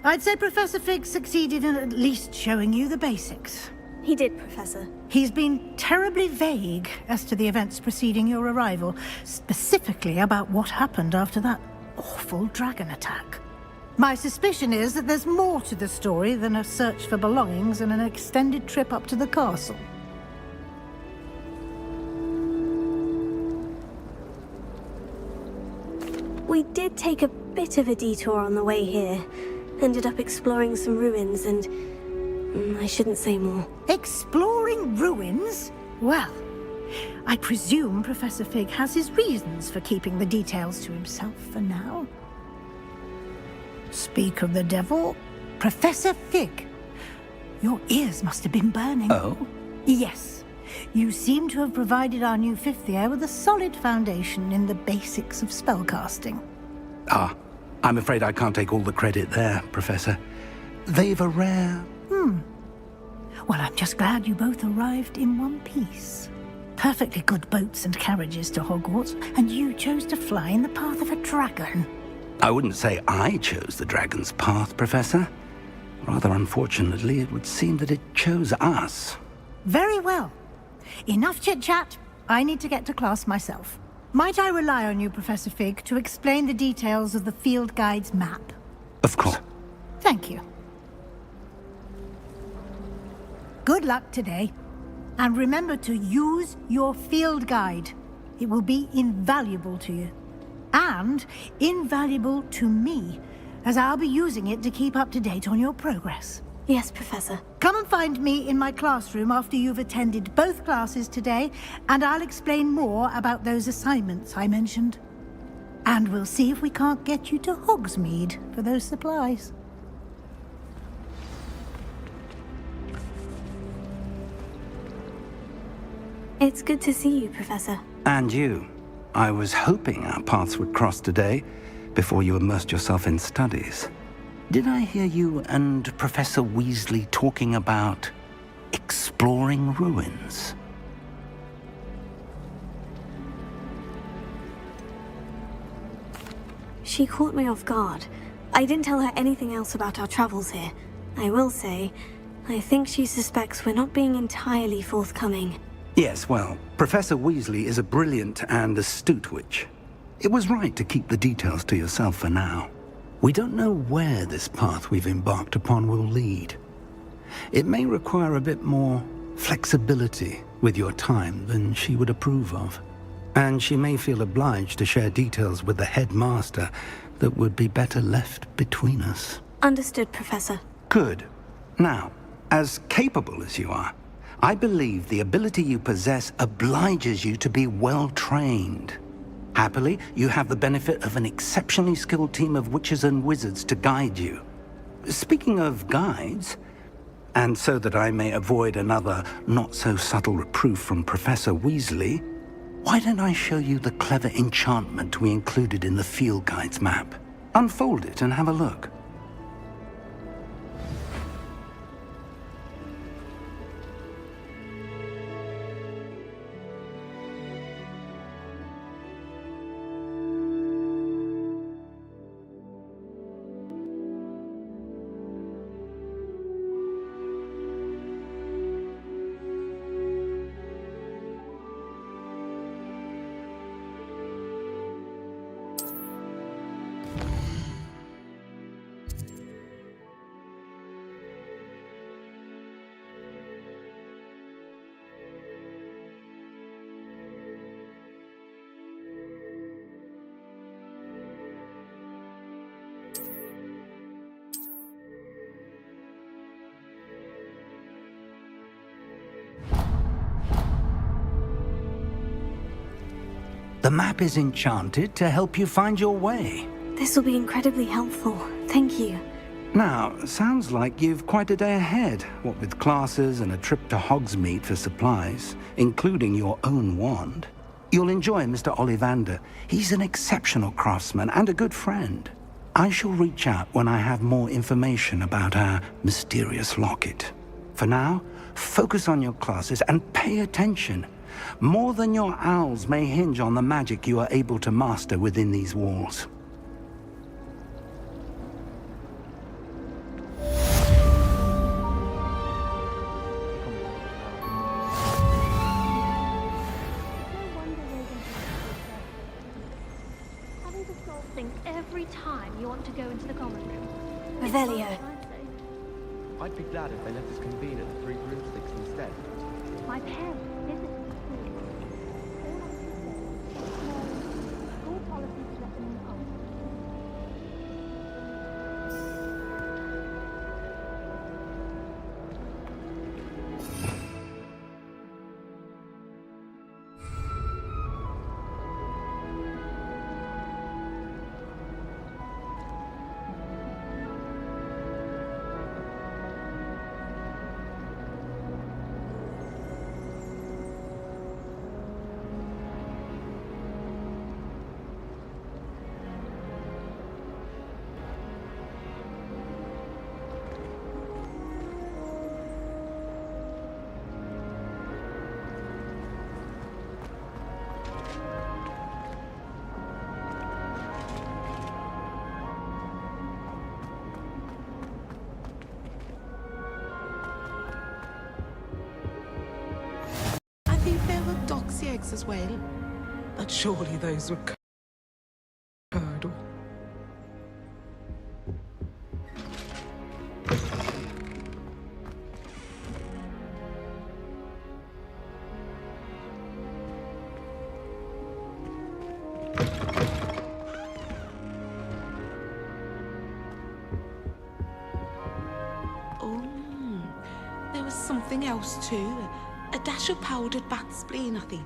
I'd say Professor Fig succeeded in at least showing you the basics. He did, Professor. He's been terribly vague as to the events preceding your arrival, specifically about what happened after that awful dragon attack. My suspicion is that there's more to the story than a search for belongings and an extended trip up to the castle. We did take a bit of a detour on the way here. Ended up exploring some ruins and... I shouldn't say more. Exploring ruins? Well, I presume Professor Fig has his reasons for keeping the details to himself for now. Speak of the devil, Professor Fig. Your ears must have been burning. Oh? Yes. You seem to have provided our new fifth year with a solid foundation in the basics of spellcasting. Ah, I'm afraid I can't take all the credit there, Professor. They've a rare... Well, I'm just glad you both arrived in one piece. Perfectly good boats and carriages to Hogwarts, and you chose to fly in the path of a dragon. I wouldn't say I chose the dragon's path, Professor. Rather unfortunately, it would seem that it chose us. Very well. Enough chit-chat. I need to get to class myself. Might I rely on you, Professor Fig, to explain the details of the field guide's map? Of course. Thank you. Good luck today. And remember to use your field guide. It will be invaluable to you. And invaluable to me, as I'll be using it to keep up to date on your progress. Yes, Professor. Come and find me in my classroom after you've attended both classes today, and I'll explain more about those assignments I mentioned. And we'll see if we can't get you to Hogsmeade for those supplies. It's good to see you, Professor. And you. I was hoping our paths would cross today, before you immersed yourself in studies. Did I hear you and Professor Weasley talking about exploring ruins? She caught me off guard. I didn't tell her anything else about our travels here. I will say, I think she suspects we're not being entirely forthcoming. Yes, well, Professor Weasley is a brilliant and astute witch. It was right to keep the details to yourself for now. We don't know where this path we've embarked upon will lead. It may require a bit more flexibility with your time than she would approve of. And she may feel obliged to share details with the headmaster that would be better left between us. Understood, Professor. Good. Now, as capable as you are, I believe the ability you possess obliges you to be well-trained. Happily, you have the benefit of an exceptionally skilled team of witches and wizards to guide you. Speaking of guides, and so that I may avoid another not-so-subtle reproof from Professor Weasley, why don't I show you the clever enchantment we included in the field guide's map? Unfold it and have a look. The map is enchanted to help you find your way. This will be incredibly helpful. Thank you. Now, sounds like you've quite a day ahead, what with classes and a trip to Hogsmeade for supplies, including your own wand. You'll enjoy Mr. Ollivander. He's an exceptional craftsman and a good friend. I shall reach out when I have more information about our mysterious locket. For now, focus on your classes and pay attention. More than your owls may hinge on the magic you are able to master within these walls. Having to solve things every time you want to go into the common room. Revelio. I'd be glad if they let us convene at the Three Broomsticks instead. My parents visited the school. School policies let them in home. I think there were doxy eggs as well. But surely those were curdle. Oh, there was something else too. A dash of powdered bat spleen, I think.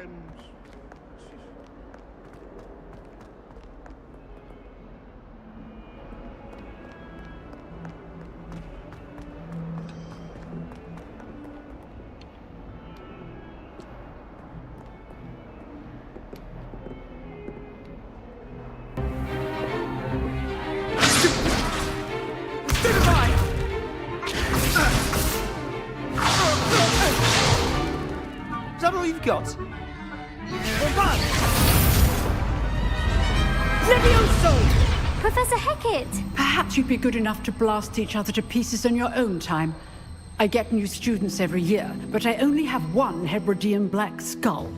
friends. Is that all you've got? Levioso! Professor Hecat! Perhaps you'd be good enough to blast each other to pieces on your own time. I get new students every year, but I only have one Hebridean black skull.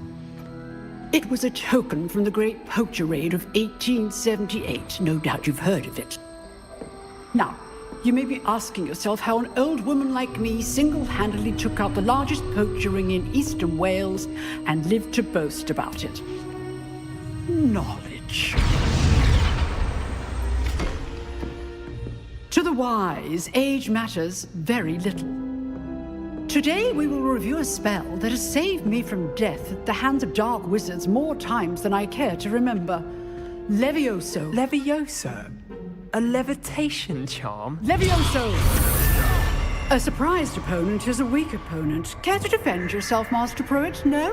It was a token from the Great Poacher Raid of 1878. No doubt you've heard of it. Now, you may be asking yourself how an old woman like me single-handedly took out the largest poacher ring in eastern Wales and lived to boast about it. Knowledge. To the wise, age matters very little. Today we will review a spell that has saved me from death at the hands of dark wizards more times than I care to remember. Levioso. Levioso? A levitation charm? Levioso! A surprised opponent is a weak opponent. Care to defend yourself, Master Pruitt? No?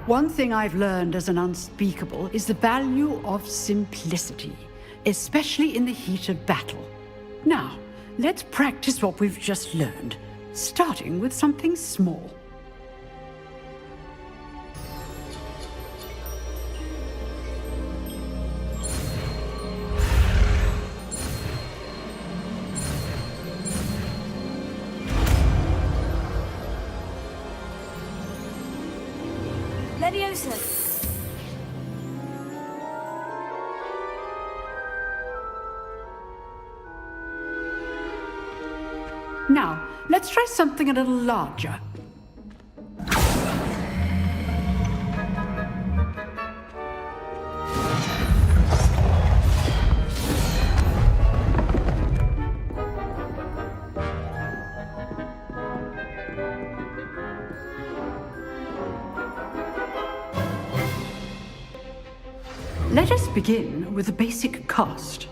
One thing I've learned as an unspeakable is the value of simplicity, especially in the heat of battle. Now, let's practice what we've just learned, starting with something small. Leviosa! Now, let's try something a little larger. Let us begin with the basic cast.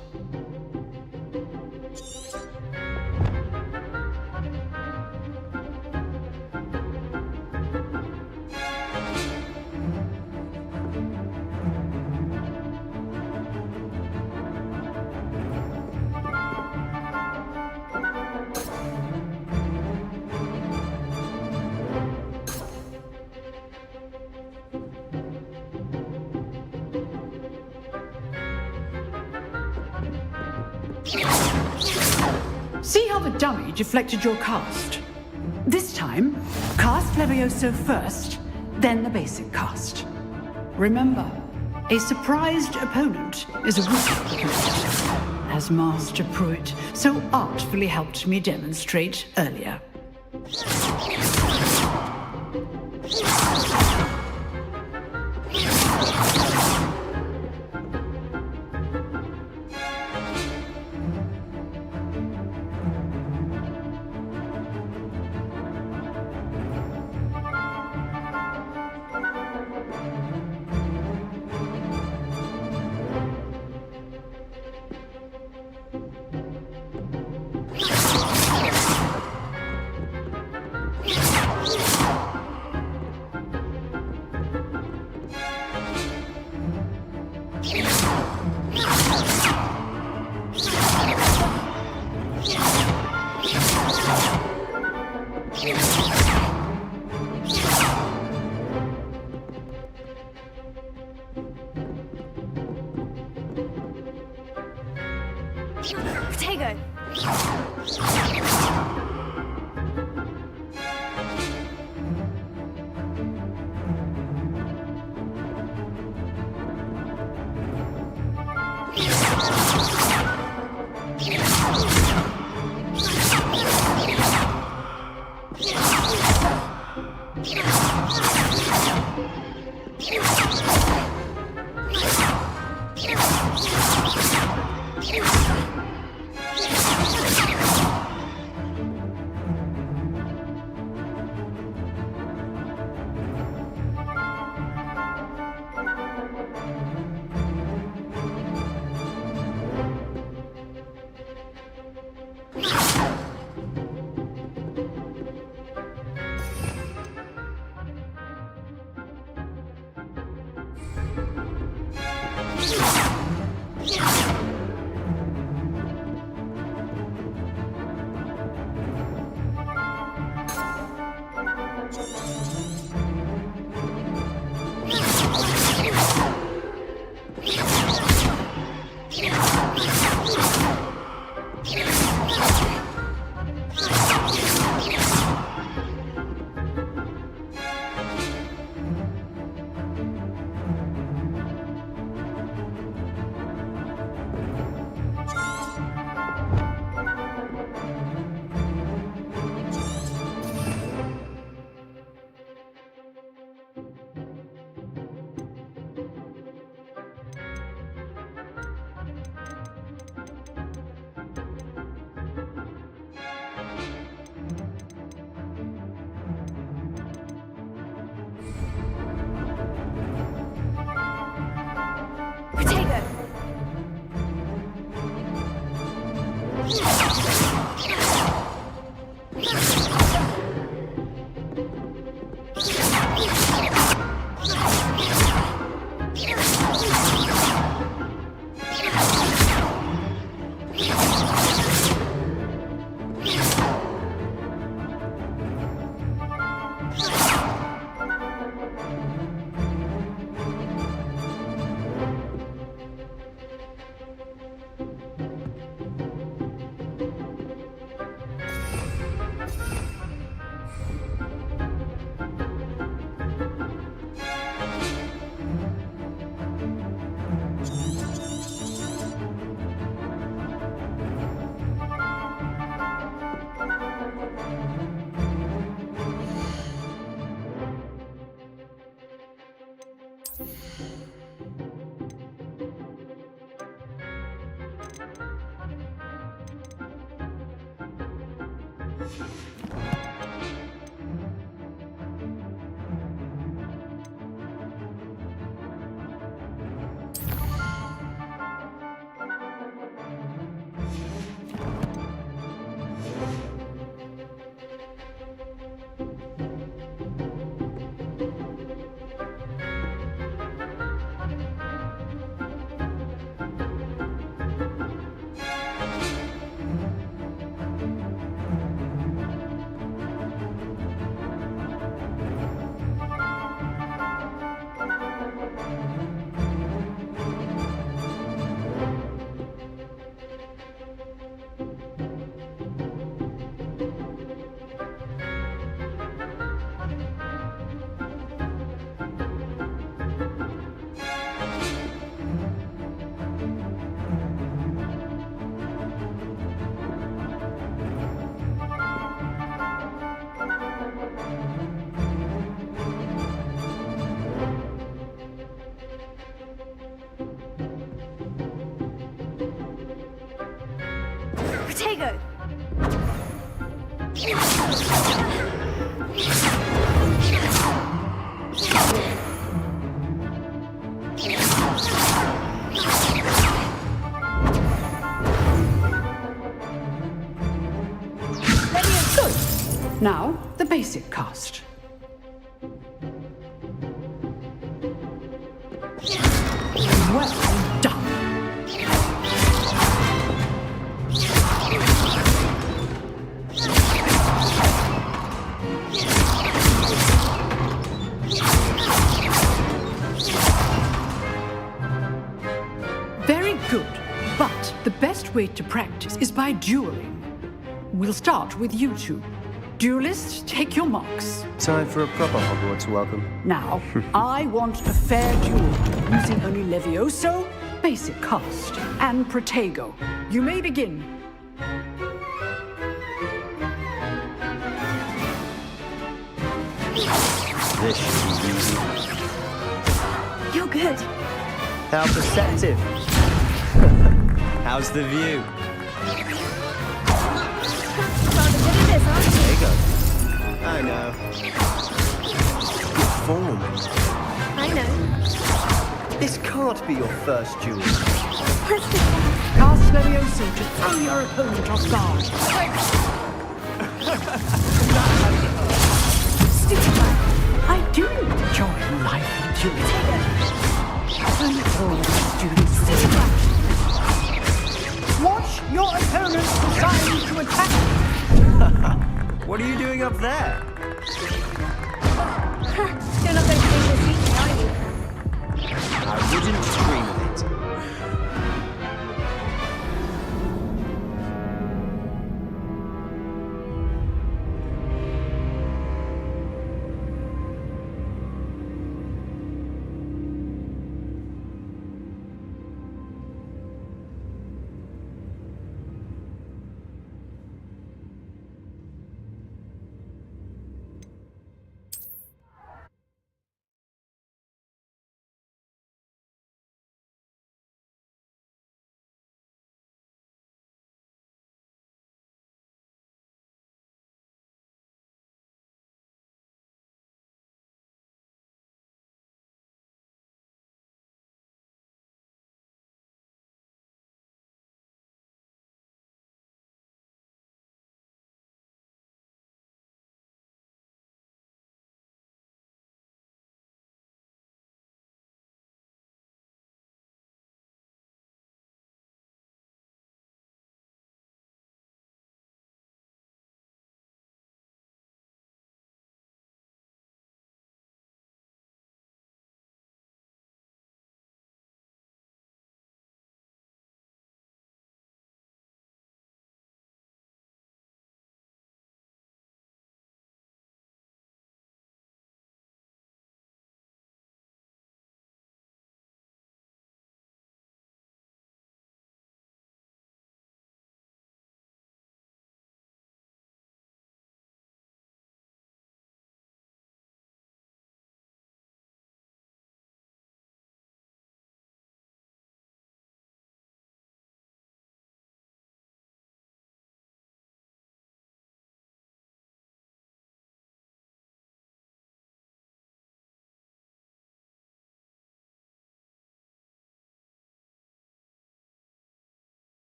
See how the dummy deflected your cast? This time, cast Levioso first, then the basic cast. Remember, a surprised opponent is a weak opponent, as Master Pruitt so artfully helped me demonstrate earlier. Protego! Protego! Good. Now, the basic cast. Well done. Very good, but the best way to practice is by dueling. We'll start with you two. Duelists, take your marks. Time for a proper Hogwarts welcome. Now, I want a fair duel, using only Levioso, basic cast, and Protego. You may begin. This should be easy. You're good. How perceptive. How's the view? There you go. I know. Good form. I know. This can't be your first duel. Let's go. Cast Levioso to throw your opponent off guard. Stupid lad. I do enjoy lively duels. Stupid lad. Watch your opponent decide to attack. What are you doing up there? You're not going to take this easy, are you? I wouldn't dream of it.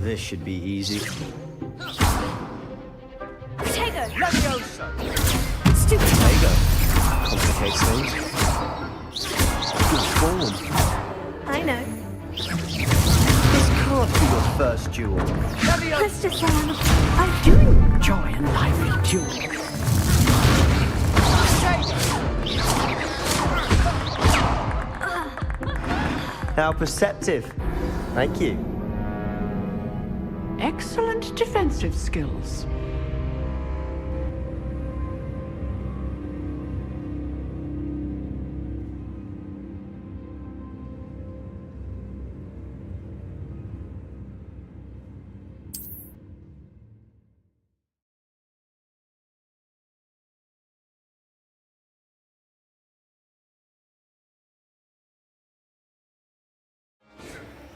This should be easy. Potato! Levioso! Stupid. There you go. Complicates things. Good form. I know. This can't be your first duel. Let's just say I do enjoy a lively duel. How perceptive. Thank you. Excellent defensive skills.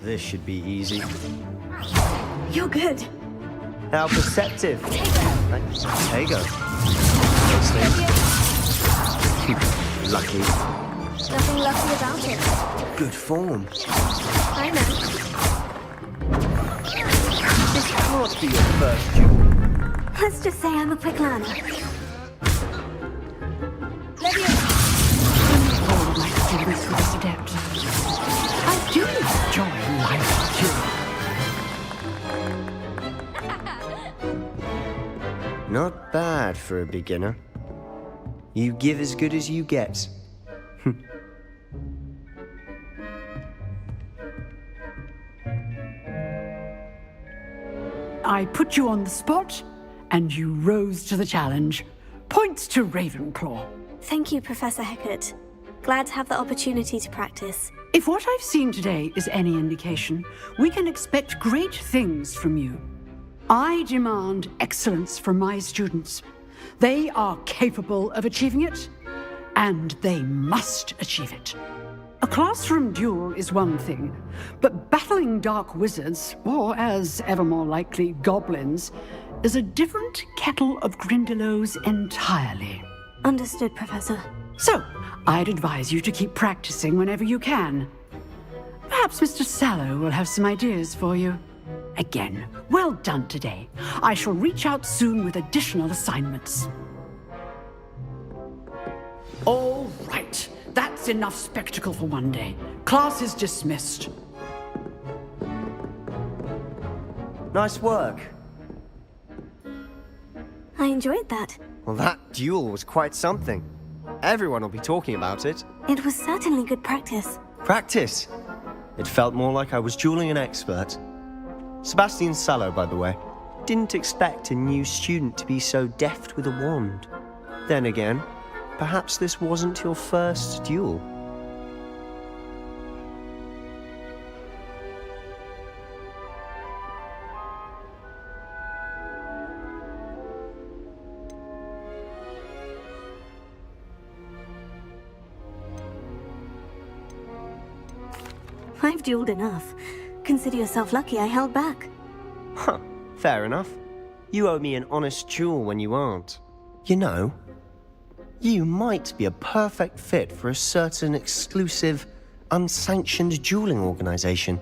This should be easy. You're good. How perceptive. There you go. Next thing. Lucky. Nothing lucky about it. Good form. I know. This can't be your first duel. Let's just say I'm a quick learner. I would like to do this with this adept. I do enjoy lively duels. Not bad for a beginner. You give as good as you get. I put you on the spot, and you rose to the challenge. Points to Ravenclaw. Thank you, Professor Hecat. Glad to have the opportunity to practice. If what I've seen today is any indication, we can expect great things from you. I demand excellence from my students. They are capable of achieving it, and they must achieve it. A classroom duel is one thing, but battling dark wizards, or as ever more likely, goblins, is a different kettle of Grindylows entirely. Understood, Professor. So, I'd advise you to keep practicing whenever you can. Perhaps Mr. Sallow will have some ideas for you. Again, well done today. I shall reach out soon with additional assignments. All right. That's enough spectacle for one day. Class is dismissed. Nice work. I enjoyed that. Well, that duel was quite something. Everyone will be talking about it. It was certainly good practice. Practice? It felt more like I was dueling an expert. Sebastian Sallow, by the way. Didn't expect a new student to be so deft with a wand. Then again, perhaps this wasn't your first duel. I've dueled enough. Consider yourself lucky I held back. Huh, fair enough. You owe me an honest duel when you aren't. You know, you might be a perfect fit for a certain exclusive, unsanctioned dueling organization.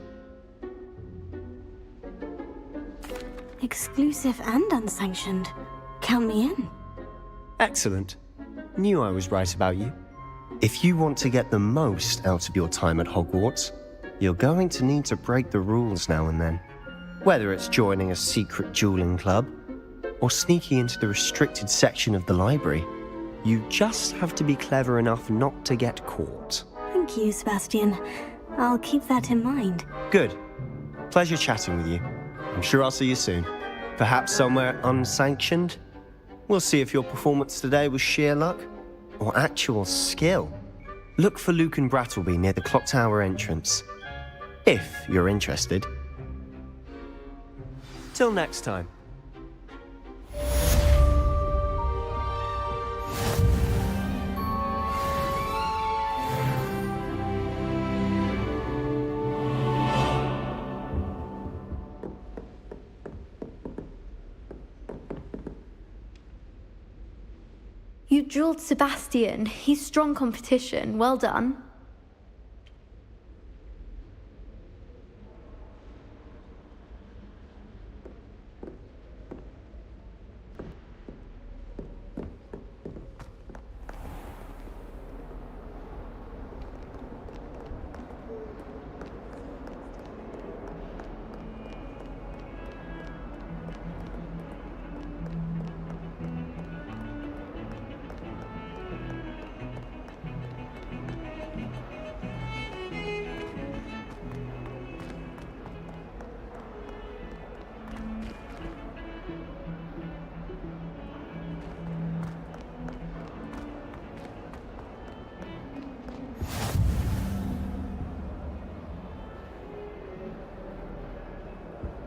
Exclusive and unsanctioned. Count me in. Excellent. Knew I was right about you. If you want to get the most out of your time at Hogwarts, you're going to need to break the rules now and then. Whether it's joining a secret dueling club, or sneaking into the restricted section of the library, you just have to be clever enough not to get caught. Thank you, Sebastian. I'll keep that in mind. Good. Pleasure chatting with you. I'm sure I'll see you soon. Perhaps somewhere unsanctioned? We'll see if your performance today was sheer luck, or actual skill. Look for Luke and Brattleby near the clock tower entrance. If you're interested. Till next time. You dueled Sebastian. He's strong competition. Well done.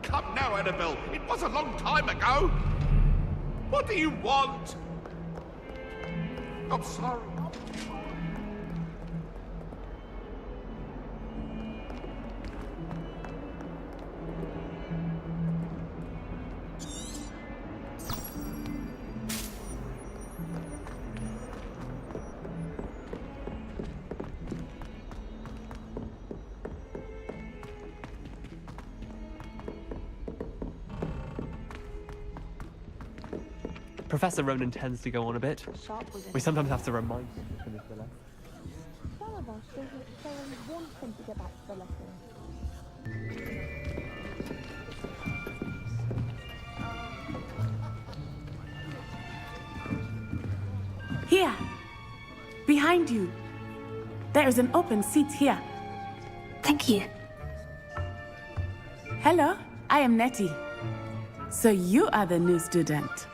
Come now, Annabelle. It was a long time ago. What do you want? I'm sorry. Professor Ronan tends to go on a bit. We sometimes have to remind him to finish the lesson. Some of us don't necessarily want them to get back to the lesson. Here! Behind you! There is an open seat here. Thank you. Hello, I am Nettie. So you are the new student.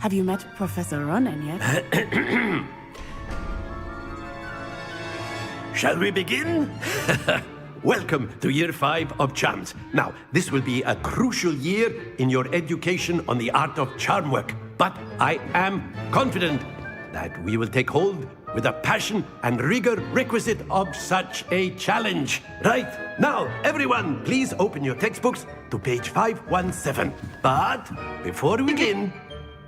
Have you met Professor Ronan yet? Shall we begin? Welcome to Year 5 of Charms. Now, this will be a crucial year in your education on the art of charm work. But I am confident that we will take hold with the passion and rigor requisite of such a challenge. Right, now, everyone, please open your textbooks to page 517. But before we begin,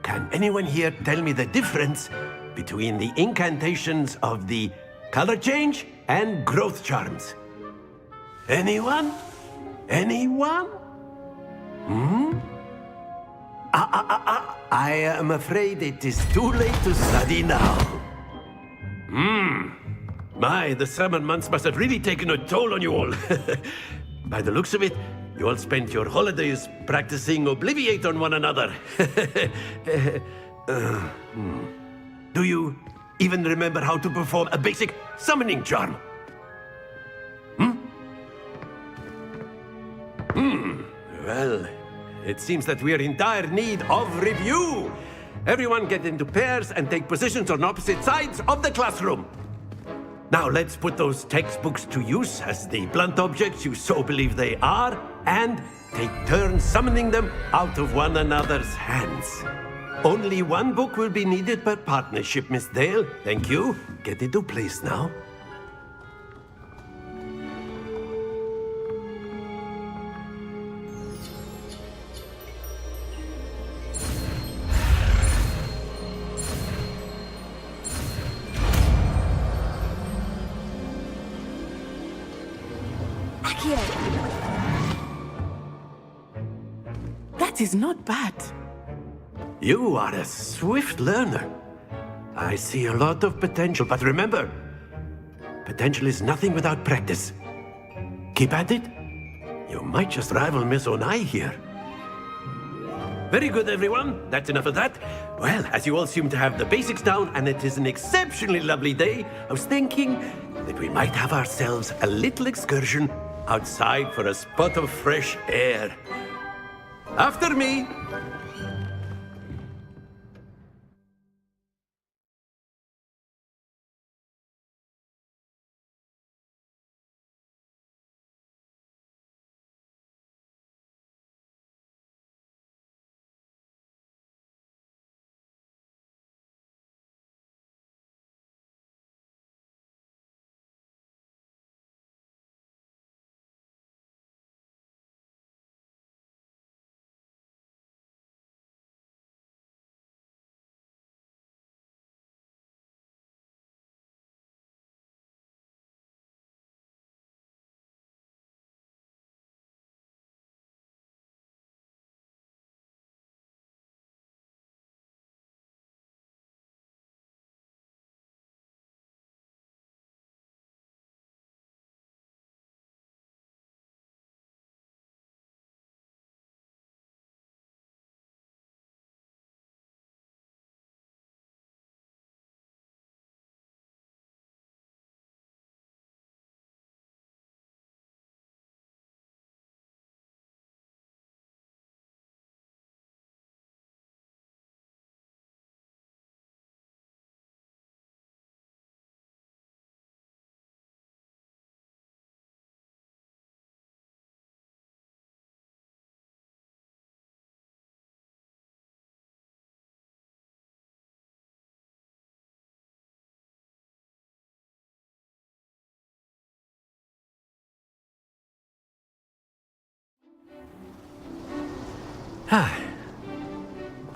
can anyone here tell me the difference between the incantations of the color change and growth charms? Anyone? Anyone? I am afraid it is too late to study now. My, the summer months must have really taken a toll on you all. By the looks of it, you all spent your holidays practicing Obliviate on one another. Do you even remember how to perform a basic summoning charm? Well, it seems that we are in dire need of review. Everyone get into pairs and take positions on opposite sides of the classroom. Now let's put those textbooks to use as the blunt objects you so believe they are, and take turns summoning them out of one another's hands. Only one book will be needed per partnership, Miss Dale. Thank you. Get into place now. That is not bad. You are a swift learner. I see a lot of potential, but remember, potential is nothing without practice. Keep at it. You might just rival Miss Onai here. Very good, everyone. That's enough of that. Well, as you all seem to have the basics down, and it is an exceptionally lovely day, I was thinking that we might have ourselves a little excursion outside for a spot of fresh air. After me.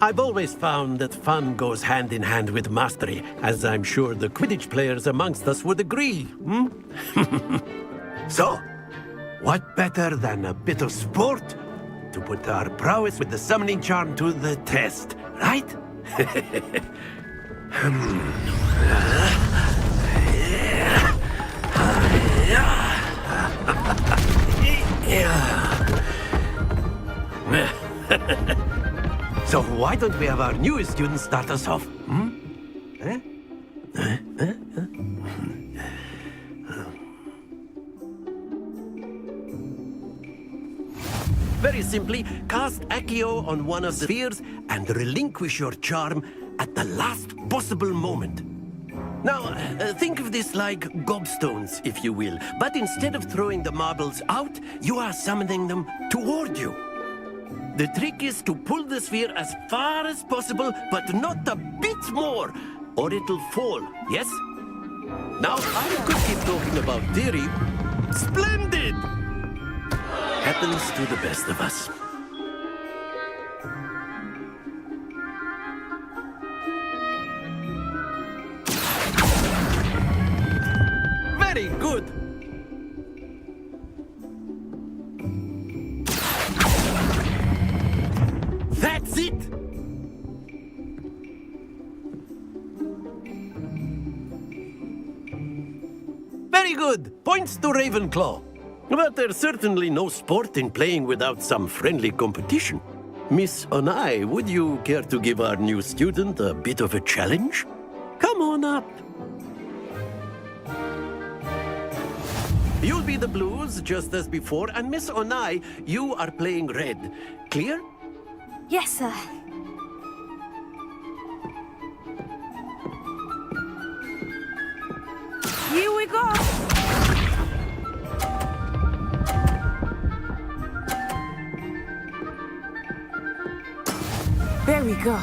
I've always found that fun goes hand in hand with mastery, as I'm sure the Quidditch players amongst us would agree. So, what better than a bit of sport to put our prowess with the summoning charm to the test, right? So why don't we have our newest student start us off? Very simply, cast Accio on one of the spheres and relinquish your charm at the last possible moment. Now, think of this like gobstones, if you will. But instead of throwing the marbles out, you are summoning them toward you. The trick is to pull the sphere as far as possible, but not a bit more, or it'll fall, yes? Now, I could keep talking about theory. Splendid! Happens to the best of us. Very good. good. Points to Ravenclaw. But there's certainly no sport in playing without some friendly competition. Miss Onai, would you care to give our new student a bit of a challenge? Come on up. You'll be the blues, just as before, and Miss Onai, you are playing red. Clear? Yes, sir. Here we go! There we go.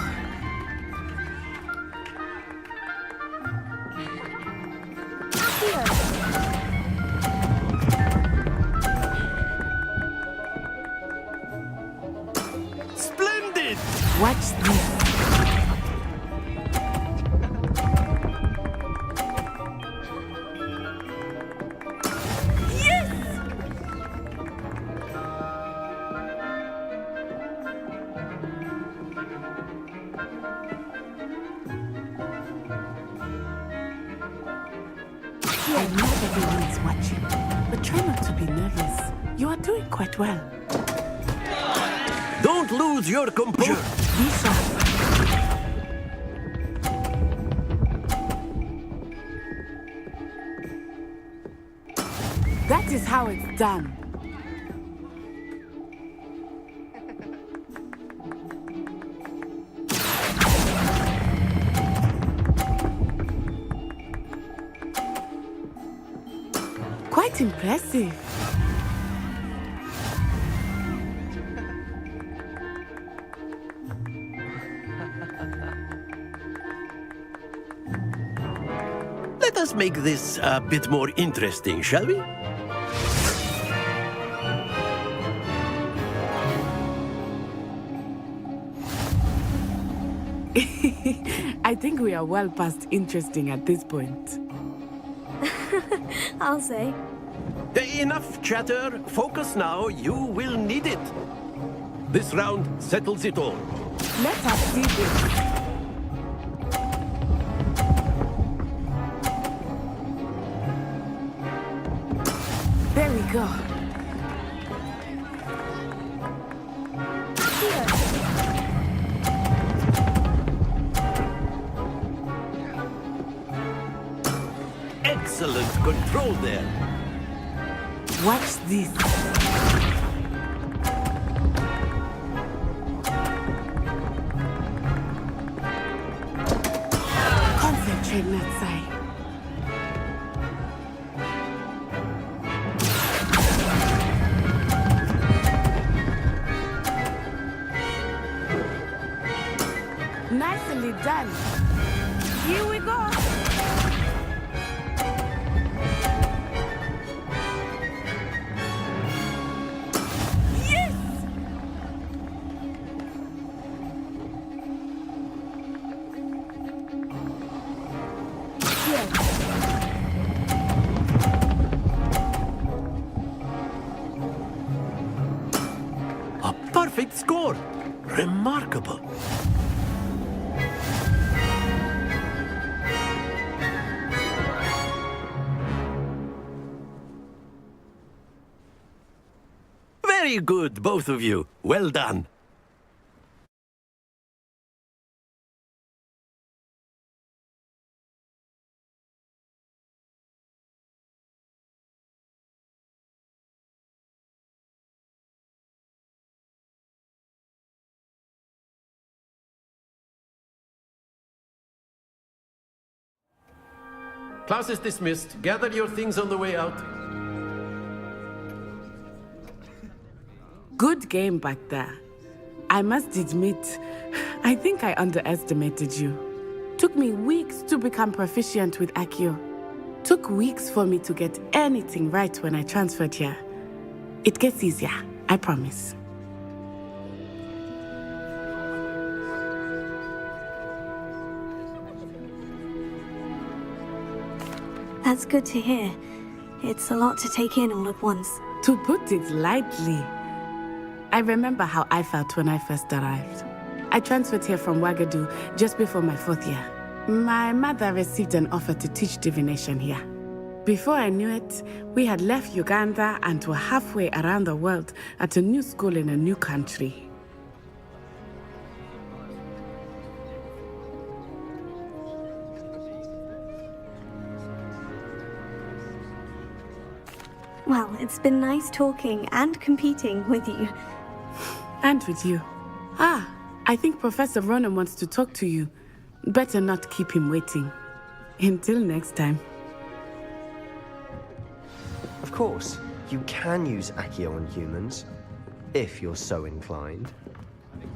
Splendid! Watch this. I know everyone is watching, but try not to be nervous. You are doing quite well. Don't lose your composure. Be sharp. That is how it's done. Quite impressive. Let us make this a bit more interesting, shall we? I think we are well past interesting at this point. I'll say. Enough chatter. Focus now. You will need it. This round settles it all. Let us see this. There we go. Excellent control there. Watch this. Concentrate, Natsai. Nicely done. Here we go. A perfect score. Remarkable. Very good, both of you. Well done. Class is dismissed. Gather your things on the way out. Good game back there. I must admit, I think I underestimated you. Took me weeks to become proficient with Accio. Took weeks for me to get anything right when I transferred here. It gets easier, I promise. That's good to hear. It's a lot to take in all at once. To put it lightly, I remember how I felt when I first arrived. I transferred here from Ouagadougou just before my 4th year. My mother received an offer to teach divination here. Before I knew it, we had left Uganda and were halfway around the world at a new school in a new country. Well, it's been nice talking and competing with you. And with you. Ah, I think Professor Ronan wants to talk to you. Better not keep him waiting. Until next time. Of course, you can use Accio on humans, if you're so inclined.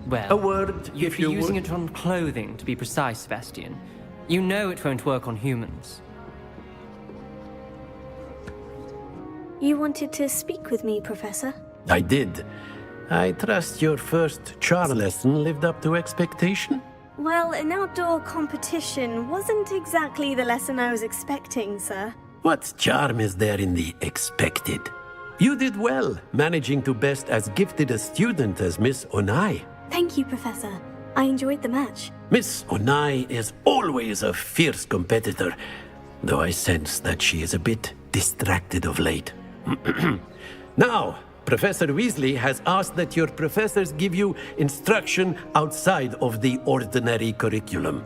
Well, A word, if you're using it on clothing, to be precise, Sebastian, you know it won't work on humans. You wanted to speak with me, Professor? I did. I trust your first charm lesson lived up to expectation? Well, an outdoor competition wasn't exactly the lesson I was expecting, sir. What charm is there in the expected? You did well, managing to best as gifted a student as Miss Onai. Thank you, Professor. I enjoyed the match. Miss Onai is always a fierce competitor, though I sense that she is a bit distracted of late. Now, Professor Weasley has asked that your professors give you instruction outside of the ordinary curriculum.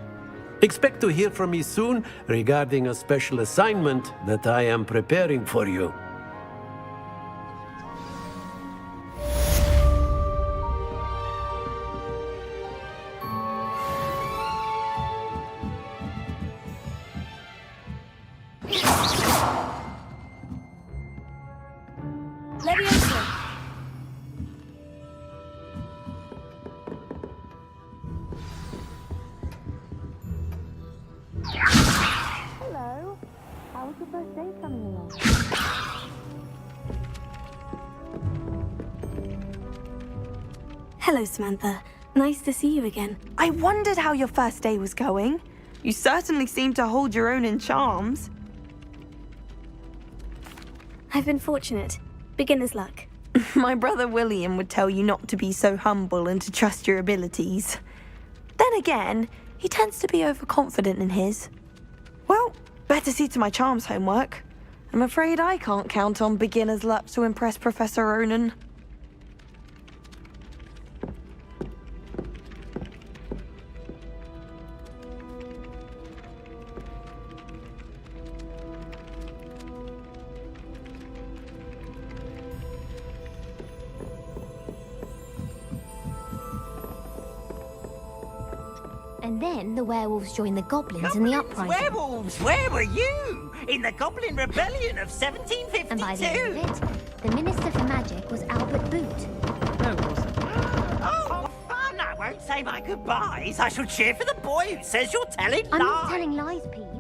Expect to hear from me soon regarding a special assignment that I am preparing for you. Leviosa! Hello. How was your first day coming along? Hello, Samantha. Nice to see you again. I wondered how your first day was going. You certainly seem to hold your own in charms. I've been fortunate. Beginner's luck. My brother William would tell you not to be so humble and to trust your abilities. Then again, he tends to be overconfident in his. Well, better see to my charms homework. I'm afraid I can't count on beginner's luck to impress Professor Ronan. And then the werewolves joined the goblins in the uprising. Werewolves, where were you? In the Goblin Rebellion of 1752? And by the end of it, the Minister for Magic was Albert Boot. Oh, fun! I won't say my goodbyes. I shall cheer for the boy who says you're telling lies. I'm not telling lies, Peeves.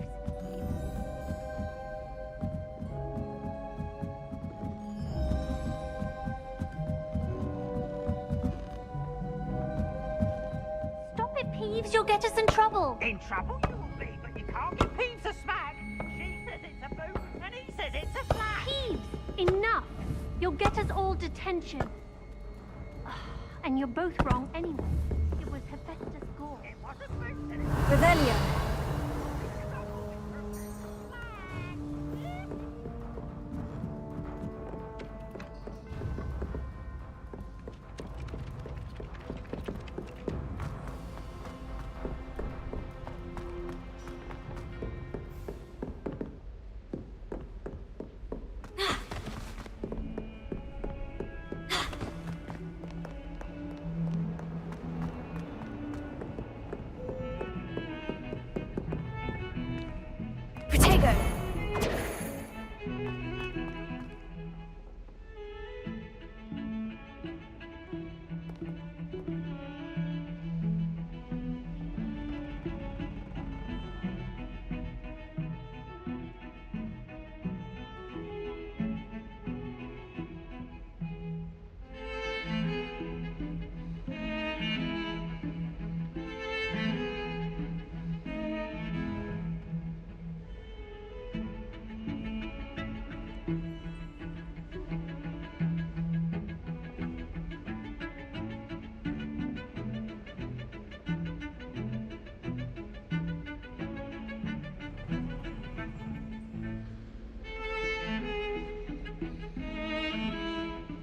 Stop it, Peeves. You'll get us in trouble. In trouble you will be, but you can't give Peeves a smack. She says it's a boot, and he says it's a flag. Peeves, enough. You'll get us all detention. And you're both wrong anyway. It was Hephaestus' gore. Revelio.